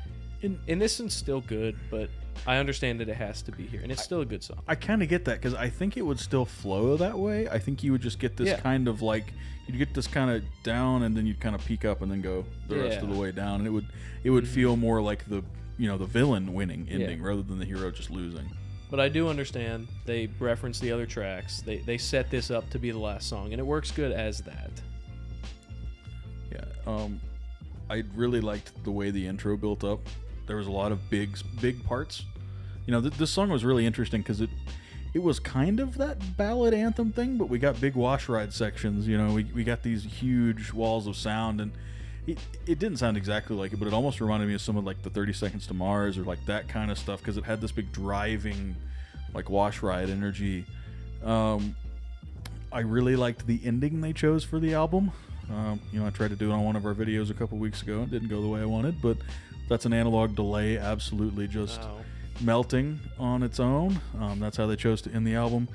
And this one's still good, but I understand that it has to be here, and it's still a good song. I kind of get that because I think it would still flow that way. I think you would just get this kind of like you'd get this kind of down, and then you'd kind of peak up, and then go the rest of the way down, and it would feel more like the villain winning ending rather than the hero just losing. But I do understand they reference the other tracks. They set this up to be the last song, and it works good as that. Yeah, I really liked the way the intro built up. There was a lot of big parts. This song was really interesting because it was kind of that ballad anthem thing, but we got big wash ride sections. We got these huge walls of sound, and it didn't sound exactly like it, but it almost reminded me of some of like the 30 Seconds to Mars or like that kind of stuff because it had this big driving like wash ride energy. I really liked the ending they chose for the album. I tried to do it on one of our videos a couple weeks ago. It didn't go the way I wanted, but that's an analog delay absolutely just melting on its own. That's how they chose to end the album.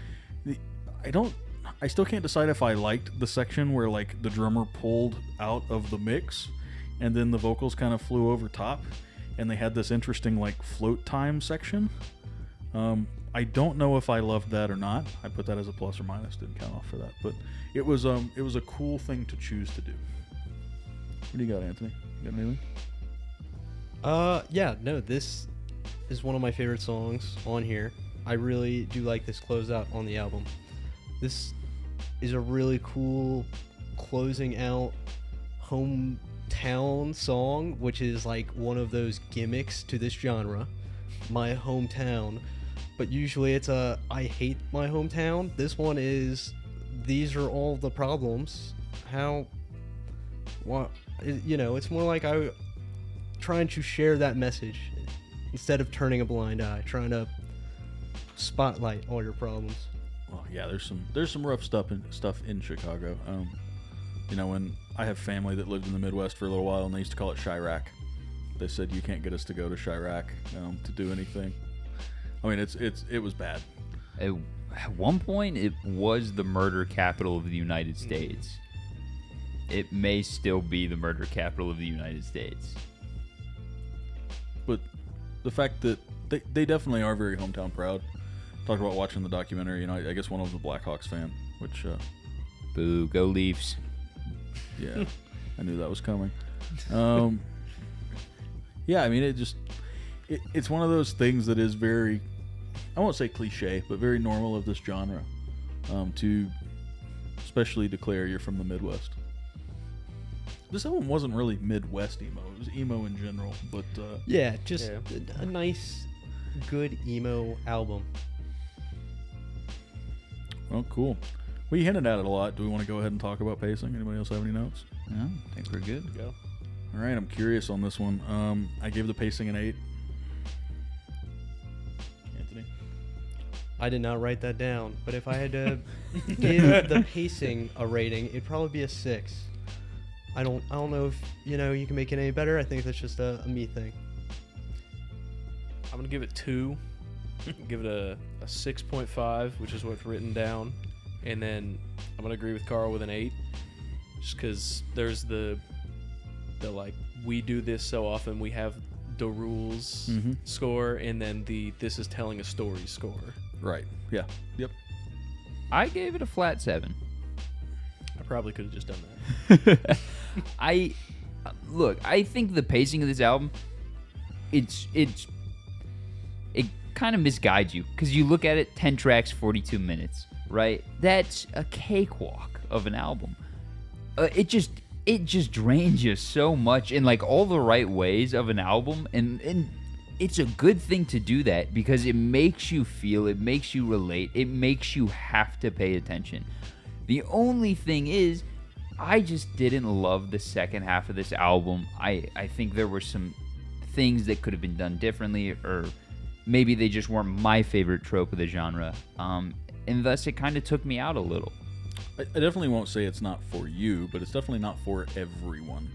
I still can't decide if I liked the section where like the drummer pulled out of the mix and then the vocals kind of flew over top and they had this interesting like float time section. I don't know if I loved that or not. I put that as a plus or minus, didn't count off for that, but it was a cool thing to choose to do. What do you got, Anthony? You got anything? Yeah, no, this is one of my favorite songs on here. I really do like this closeout on the album. This is a really cool closing out hometown song, which is like one of those gimmicks to this genre, my hometown. But usually it's I hate my hometown. This one is, these are all the problems. It's more like I trying to share that message instead of turning a blind eye, trying to spotlight all your problems. Well, yeah, there's some rough stuff in Chicago. When I have family that lived in the Midwest for a little while, and they used to call it Chirac. They said you can't get us to go to Chirac to do anything. I mean, it was bad. At one point, it was the murder capital of the United States. It may still be the murder capital of the United States. But the fact that they definitely are very hometown proud. Talked about watching the documentary, I guess one of them was a Blackhawks fan, which... Boo, go Leafs. Yeah, I knew that was coming. Yeah, I mean, it's one of those things that is very, I won't say cliche, but very normal of this genre, to especially declare you're from the Midwest. This album wasn't really Midwest emo. It was emo in general, but... a nice, good emo album. Well, cool. We hinted at it a lot. Do we want to go ahead and talk about pacing? Anybody else have any notes? No, I think we're good. Go. All right, I'm curious on this one. I gave the pacing an 8. Anthony? I did not write that down, but if I had to give the pacing a rating, it'd probably be a 6. I don't know if you can make it any better. I think that's just a me thing. I'm gonna give it 2. Give it a 6.5, which is what's written down, and then I'm gonna agree with Carl with an 8, just because there's the like, we do this so often, we have the rules score, and then the this is telling a story score. Right. Yeah. Yep. I gave it a flat 7. I probably could have just done that. I think the pacing of this album, it kind of misguides you, because you look at it, 10 tracks, 42 minutes, right? That's a cakewalk of an album. It just drains you so much in like all the right ways of an album, and it's a good thing to do that, because it makes you feel, it makes you relate, it makes you have to pay attention. The only thing is, I just didn't love the second half of this album. I think there were some things that could have been done differently, or maybe they just weren't my favorite trope of the genre, and thus it kind of took me out a little. I definitely won't say it's not for you, but it's definitely not for everyone.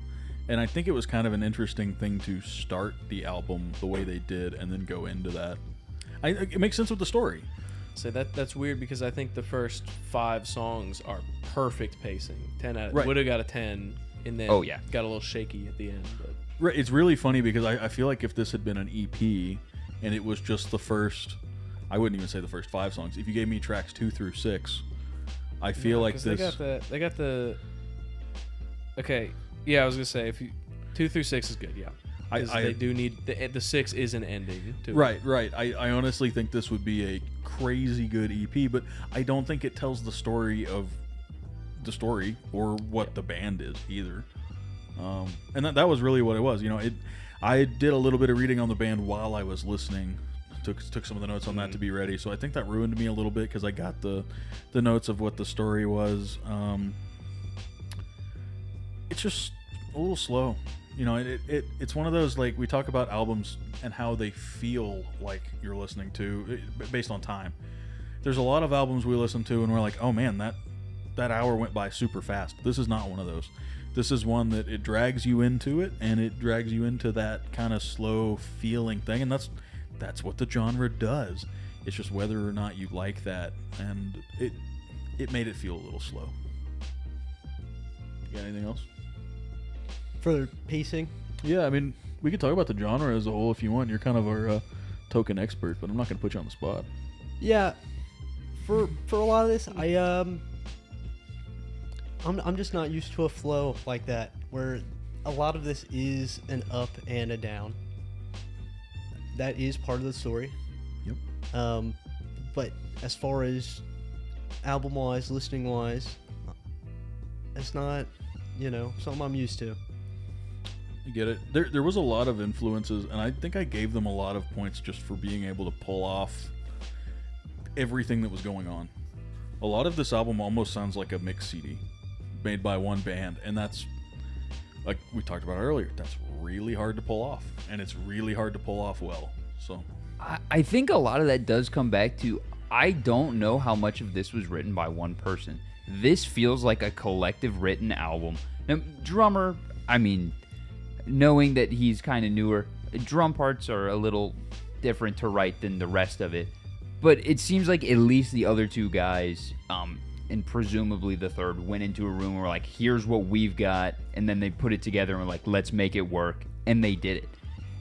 And I think it was kind of an interesting thing to start the album the way they did and then go into that. It makes sense with the story. So that's weird, because I think the first 5 songs are perfect pacing. 10 out. Right. Would have got a 10, and then Oh, yeah. got a little shaky at the end. But Right, it's really funny because I feel like if this had been an EP and it was just the first, I wouldn't even say the first 5 songs. If you gave me tracks 2 through 6, I feel like 'cause this. They got the. Okay, yeah, I was gonna say, if you 2 through 6 is good, yeah. 'Cause they do need the 6 is an ending to it. Right. I honestly think this would be a crazy good EP, but I don't think it tells the story or what the band is either. And that was really what it was. I did a little bit of reading on the band while I was listening. Took some of the notes on that to be ready. So I think that ruined me a little bit, because I got the notes of what the story was. It's just a little slow. It's one of those, like, we talk about albums and how they feel like you're listening to based on time. There's a lot of albums we listen to and we're like, oh man, that hour went by super fast. This is not one of those. This is one that it drags you into it, and it drags you into that kind of slow feeling thing, and that's what the genre does. It's just whether or not you like that, and it made it feel a little slow. You got anything else? For pacing, Yeah, I mean, we could talk about the genre as a whole if you want. You're kind of our token expert, but I'm not going to put you on the spot. yeah, for a lot of this, I'm just not used to a flow like that, where a lot of this is an up and a down. That is part of the story. Yep. But as far as album-wise, listening-wise, it's not, something I'm used to. You get it. There was a lot of influences, and I think I gave them a lot of points just for being able to pull off everything that was going on. A lot of this album almost sounds like a mix CD made by one band, and that's, like we talked about earlier, that's really hard to pull off, and it's really hard to pull off well. So I think a lot of that does come back to, I don't know how much of this was written by one person. This feels like a collective written album. Now, drummer, I mean, knowing that he's kind of newer, drum parts are a little different to write than the rest of it. But it seems like at least the other 2 guys, and presumably the third, went into a room and were like, here's what we've got, and then they put it together and were like, let's make it work, and they did it.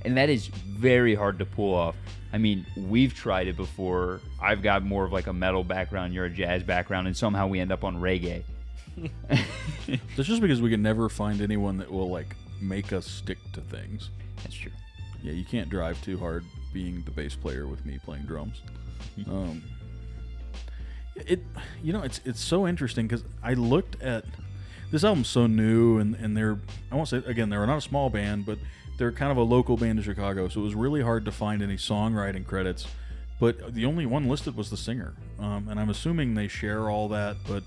And that is very hard to pull off. I mean, we've tried it before. I've got more of like a metal background, you're a jazz background, and somehow we end up on reggae. that's just because we can never find anyone that will, like, make us stick to things. That's true. Yeah, you can't drive too hard being the bass player with me playing drums. It's so interesting because I looked at this album's so new, and they're, I won't say, again, they're not a small band, but they're kind of a local band in Chicago, so it was really hard to find any songwriting credits, but the only one listed was the singer, and I'm assuming they share all that, but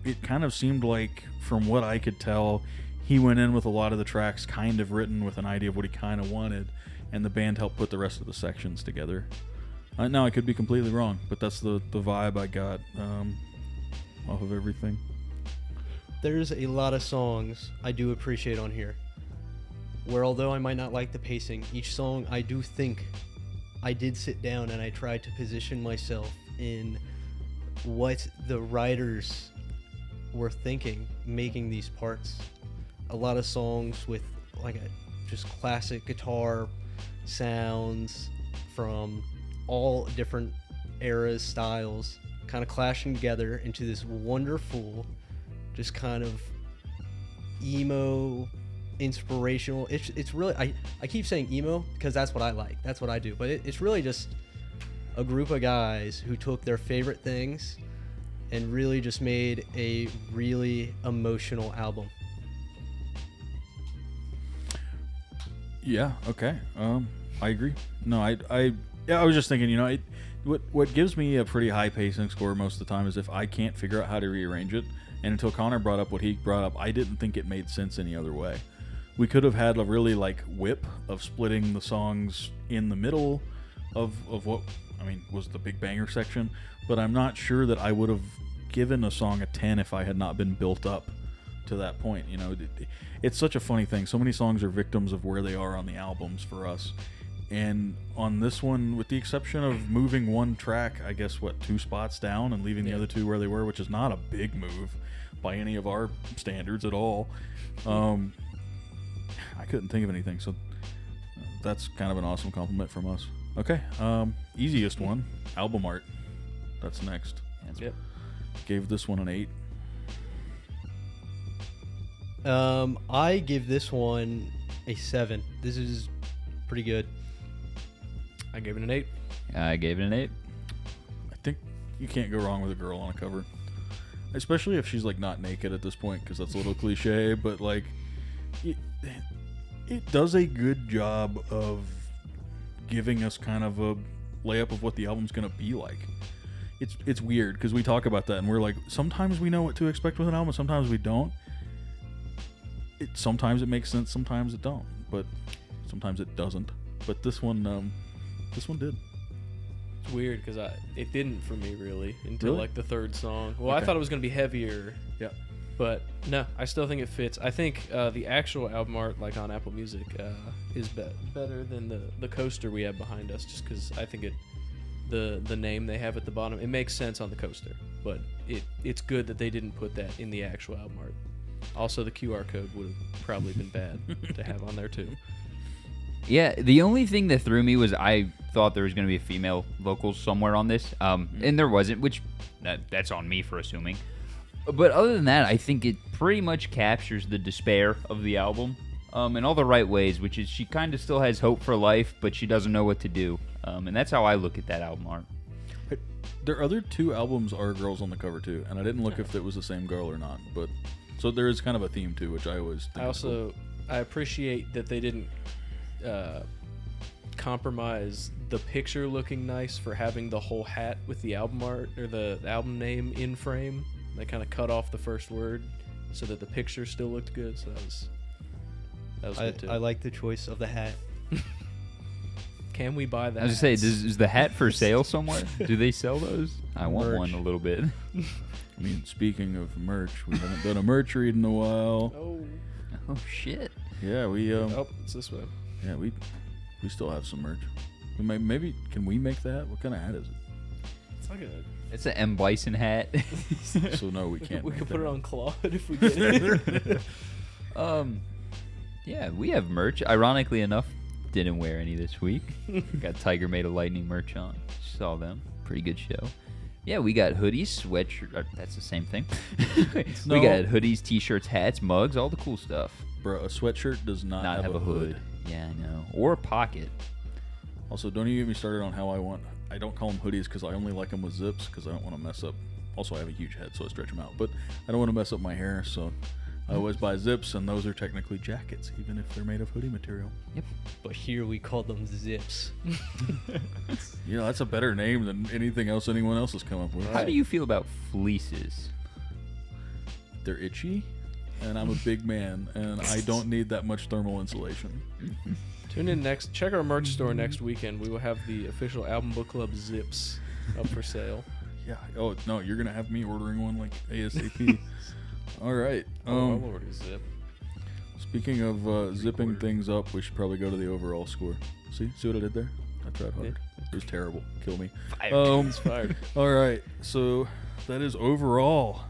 it kind of seemed like, from what I could tell, he went in with a lot of the tracks kind of written with an idea of what he kind of wanted, and the band helped put the rest of the sections together. Now, I could be completely wrong, but that's the vibe I got off of everything. There's a lot of songs I do appreciate on here, where although I might not like the pacing, each song I do think I did sit down and I tried to position myself in what the writers were thinking making these parts. A lot of songs with like just classic guitar sounds from all different eras, styles, kind of clashing together into this wonderful, just kind of emo, inspirational. It's really, I keep saying emo because that's what I like, that's what I do, but it's really just a group of guys who took their favorite things and really just made a really emotional album. Yeah. Okay. I agree. No, I was just thinking, what gives me a pretty high pacing score most of the time is if I can't figure out how to rearrange it. And until Connor brought up what he brought up, I didn't think it made sense any other way. We could have had a really whip of splitting the songs in the middle of what was the big banger section, but I'm not sure that I would have given a song a 10 if I had not been built up to that point. It's such a funny thing. So many songs are victims of where they are on the albums for us. And on this one, with the exception of moving one track, I guess, 2 spots down and leaving the other 2 where they were, which is not a big move by any of our standards at all. I couldn't think of anything, so that's kind of an awesome compliment from us. Okay, easiest one, album art. That's next. Yep. Gave this one an 8. I give this one a 7. This is pretty good. I gave it an 8. I gave it an 8. I think you can't go wrong with a girl on a cover, especially if she's not naked at this point, because that's a little cliche, but it does a good job of giving us kind of a layup of what the album's gonna be like. It's weird because we talk about that and we're like, sometimes we know what to expect with an album, sometimes we don't. Sometimes it makes sense, sometimes it don't, but sometimes it doesn't. But this one did. It's weird because it didn't for me really until Really? the third song. Well, I Okay. thought it was gonna be heavier. Yeah. But no, I still think it fits. I think the actual album art, on Apple Music, is better than the coaster we have behind us. Just because I think the name they have at the bottom, it makes sense on the coaster, but it's good that they didn't put that in the actual album art. Also, the QR code would have probably been bad to have on there too. Yeah, the only thing that threw me was I thought there was going to be a female vocals somewhere on this, and there wasn't, which that's on me for assuming. But other than that, I think it pretty much captures the despair of the album in all the right ways, which is she kind of still has hope for life, but she doesn't know what to do. And that's how I look at that album art. Their other 2 albums are girls on the cover too, and I didn't look if it was the same girl or not, but so there is kind of a theme too, which I always think is cool. I appreciate that they didn't compromise the picture looking nice for having the whole hat with the album art or the album name in frame. They kind of cut off the first word so that the picture still looked good. So that was good too. I like the choice of the hat. Can we buy that? I was going to say, is the hat for sale somewhere? Do they sell those? I want Merch. one a little bit. I mean, speaking of merch, we haven't done a merch read in a while. Oh, Oh, shit. Yeah, we it's this way. yeah, we still have some merch. Maybe can we make that? What kind of hat is It's like It's an M. Bison hat. it? So no, we can't. we make could put that. it on Claude if we get it. Yeah, we have merch. Ironically enough, didn't wear any this week. Got Tiger Made of Lightning merch on. Saw them. Pretty good show. Yeah, we got hoodies, sweatshirt. That's the same thing. No. We got hoodies, t-shirts, hats, mugs, all the cool stuff. Bro, a sweatshirt does not Have a hood. Yeah, I know. Or a pocket. Also, don't even get me started on how I don't call them hoodies because I only like them with zips because I don't want to mess up. Also, I have a huge head, so I stretch them out. But I don't want to mess up my hair, so I always buy zips, and those are technically jackets, even if they're made of hoodie material. But here we call them zips. Yeah, that's a better name than anything else anyone else has come up with. How do you feel about fleeces? they're itchy, and I'm a big man, and I don't need that much thermal insulation. Tune in next. Check our merch store next weekend. We will have the official Album Book Club zips up for sale. Yeah. Oh no, you're gonna have me ordering one like ASAP. All right. I'll order a zip. Speaking of zipping things up, we should probably go to the overall score. See what I did there? I tried hard. It was terrible. Kill me. It's fired. All right. So that is overall.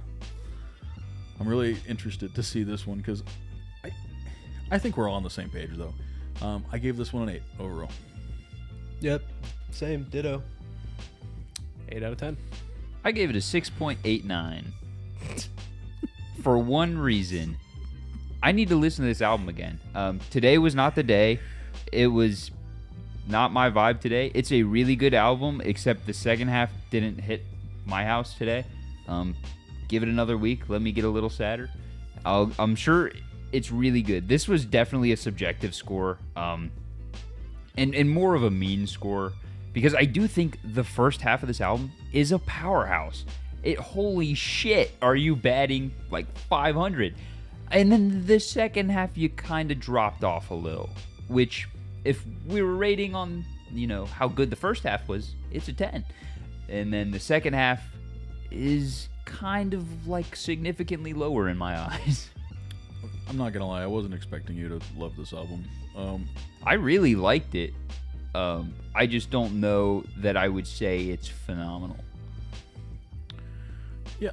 I'm really interested to see this one because I think we're all on the same page though. I gave this one an 8 overall. Yep. Same. Ditto. 8 out of 10. I gave it a 6.89. For one reason, I need to listen to this album again. Today was not the day. It was not my vibe today. It's a really good album, except the second half didn't hit my house today. Give it another week. Let me get a little sadder. I'm sure it's really good. This was definitely a subjective score, and more of a mean score, because I do think the first half of this album is a powerhouse. Holy shit, are you batting like 500? And then the second half, you kind of dropped off a little, which if we were rating on, how good the first half was, it's a 10. And then the second half is kind of like significantly lower in my eyes. I'm not gonna lie, I wasn't expecting you to love this album. I really liked it. I just don't know that I would say it's phenomenal. Yeah,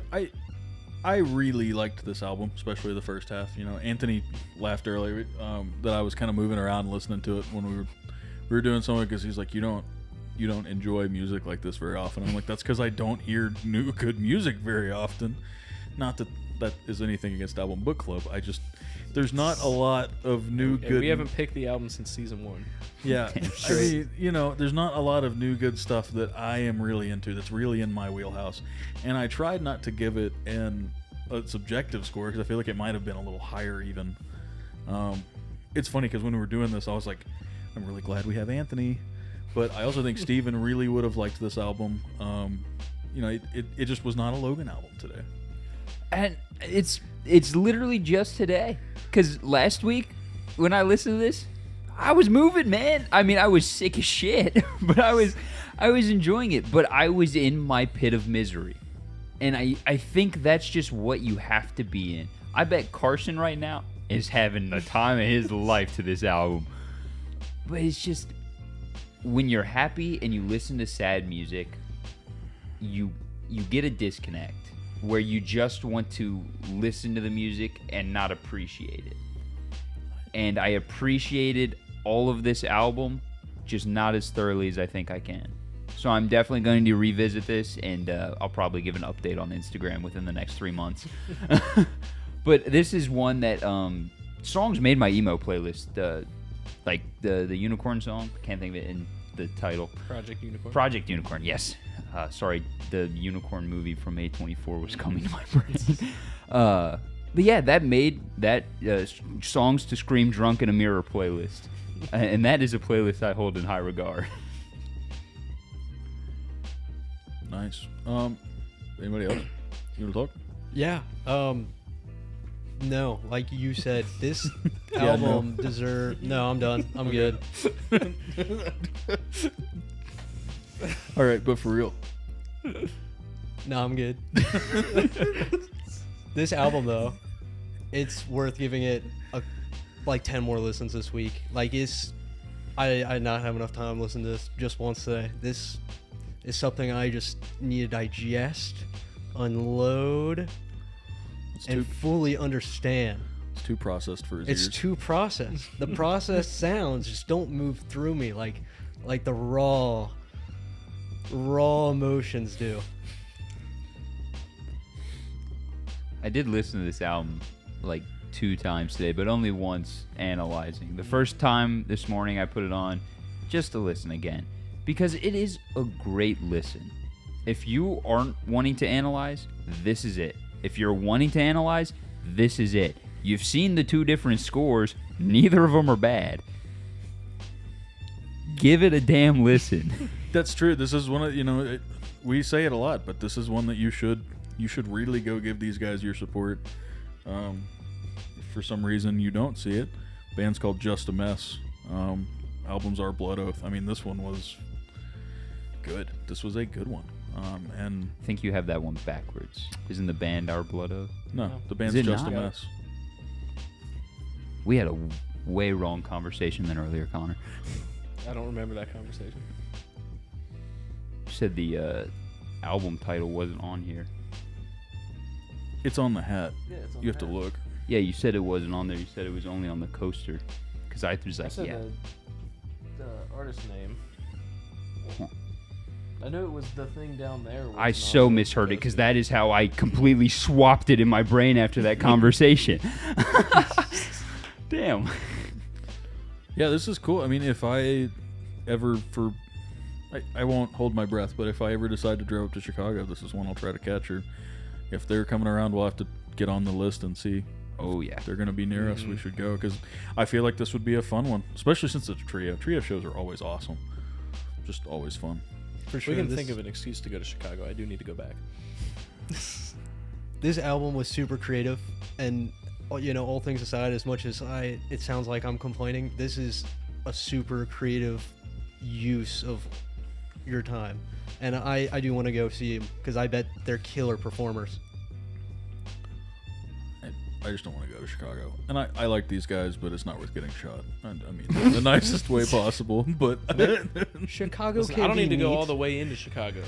I really liked this album, especially the first half. Anthony laughed earlier that I was kind of moving around listening to it when we were doing something, because he's like, you don't enjoy music like this very often. I'm like, that's because I don't hear new good music very often. Not that is anything against Album Book Club. There's not a lot of new good. We haven't picked the album since season 1. Yeah, I mean, there's not a lot of new good stuff that I am really into. That's really in my wheelhouse, and I tried not to give it a subjective score because I feel like it might have been a little higher even. It's funny because when we were doing this, I was like, I'm really glad we have Anthony, but I also think Steven really would have liked this album. It just was not a Logan album today. And it's literally just today, because last week when I listened to this, I was moving, man. I mean, I was sick as shit, but I was enjoying it. But I was in my pit of misery, and I think that's just what you have to be in. I bet Carson right now is having the time of his life to this album. But it's just, when you're happy and you listen to sad music, you get a disconnect where you just want to listen to the music and not appreciate it. And I appreciated all of this album, just not as thoroughly as I think I can. So I'm definitely going to revisit this, and I'll probably give an update on Instagram within the next 3 months. But this is one that songs made my emo playlist. Like the Unicorn song, can't think of it in the title. Project Unicorn, yes. Sorry, the Unicorn movie from A24 was coming to my brain. But yeah, that made that songs to scream drunk in a mirror playlist. And that is a playlist I hold in high regard. Nice. Anybody else? You want to talk? Yeah. No, like you said, this album deserve. No, I'm done. I'm good. All right, but for real. No, I'm good. This album, though, it's worth giving it like 10 more listens this week. Like, I did not have enough time to listen to this just once today. This is something I just need to digest, unload, and fully understand. It's too processed for his It's ears. too processed. The processed sounds just don't move through me like the raw emotions do. I did listen to this album like 2 times today, but only once analyzing. The first time this morning I put it on just to listen again, because it is a great listen. If you aren't wanting to analyze, this is it. If you're wanting to analyze, this is it. You've seen the 2 different scores. Neither of them are bad. Give it a damn listen. That's true. This is one of, we say it a lot, but this is one that you should really go give these guys your support. If for some reason you don't see it, band's called Just a Mess. Albums are Blood Oath. I mean, this one was good. This was a good one. And I think you have that one backwards. Isn't the band Our Blood Oath? no, No. the band's Is it Just not? a Mess. We had a way wrong conversation than earlier, Connor. I don't remember that conversation. You said the album title wasn't on here. It's on the hat. Yeah, it's on You have to look. Yeah, you said it wasn't on there. You said it was only on the coaster. Because I was I like, said yeah. the artist name. Huh. I knew it was the thing down there. I so misheard it because that is how I completely swapped it in my brain after that conversation. Damn. Yeah, this is cool. I mean, if I ever I won't hold my breath, but if I ever decide to drive up to Chicago, this is one I'll try to catch. Or if they're coming around, we'll have to get on the list and see. Oh, yeah. If they're going to be near us, we should go, because I feel like this would be a fun one, especially since it's a trio. Trio shows are always awesome. Just always fun. For sure. We can this, think of an excuse to go to Chicago. I do need to go back. This album was super creative, and all things aside, as much as it sounds like I'm complaining, this is a super creative use of your time, and I do want to go see them because I bet they're killer performers. I just don't want to go to Chicago. And I like these guys, but it's not worth getting shot. I mean, in the nicest way possible, but... Chicago Listen, can I don't be need to go neat. all the way into Chicago,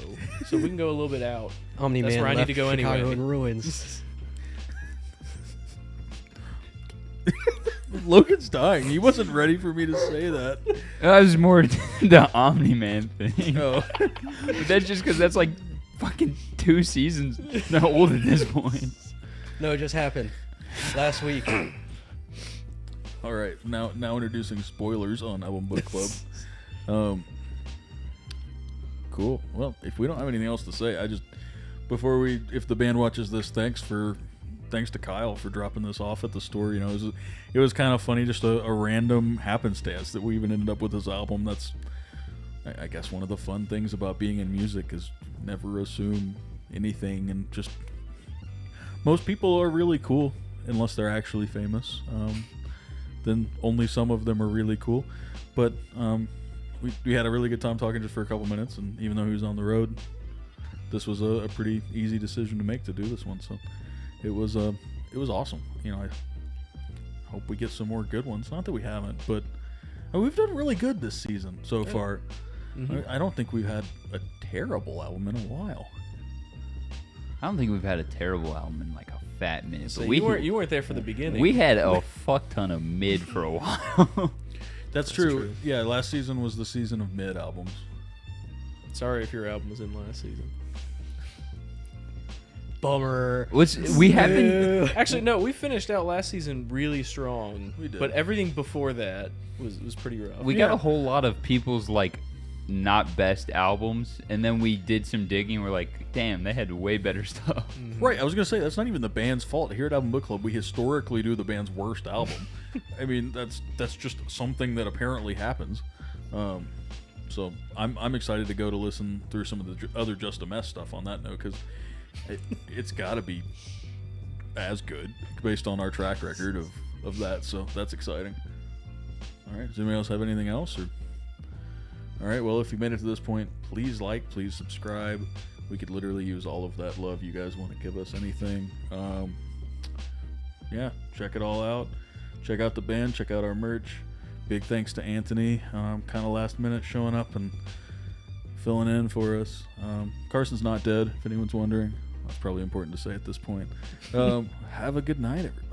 so we can go a little bit out. Omni That's Man where I need left to go Chicago anyway. in ruins. Logan's dying. He wasn't ready for me to say that. That was more the Omni-Man thing. Oh. But that's just because that's like fucking 2 seasons old at this point. No, it just happened last week. All right, now introducing spoilers on Album Book Club. Cool. Well, if we don't have anything else to say, if the band watches this, thanks to Kyle for dropping this off at the store. It was kind of funny, just a random happenstance that we even ended up with this album. That's, I guess, one of the fun things about being in music is never assume anything, and just most people are really cool unless they're actually famous. Then only some of them are really cool. But we had a really good time talking just for a couple minutes, and even though he was on the road, this was a pretty easy decision to make to do this one. So it was awesome. I hope we get some more good ones. Not that we haven't, but we've done really good this season so far. Mm-hmm. I don't think we've had a terrible album in a while. I don't think we've had a terrible album in like a fat minute. So But you weren't there for the beginning. we had a fuck ton of mid for a while. That's true. Yeah, last season was the season of mid albums. Sorry if your album was in last season. Bummer. We haven't. Actually, no, we finished out last season really strong. We did. But everything before that was pretty rough. We got a whole lot of people's like not best albums, and then we did some digging. We're like, damn, they had way better stuff. Right, I was gonna say that's not even the band's fault. Here at Album Book Club, we historically do the band's worst album. I mean, that's just something that apparently happens. So I'm excited to go to listen through some of the other Just a Mess stuff on that note, because it's got to be as good based on our track record of that. So that's exciting. All right, does anybody else have anything else? Or all right, well, if you made it to this point, please please subscribe. We could literally use all of that love you guys want to give us. Anything. Yeah, check it all out. Check out the band. Check out our merch. Big thanks to Anthony, kind of last minute showing up and filling in for us. Carson's not dead, if anyone's wondering. That's probably important to say at this point. Have a good night, everybody.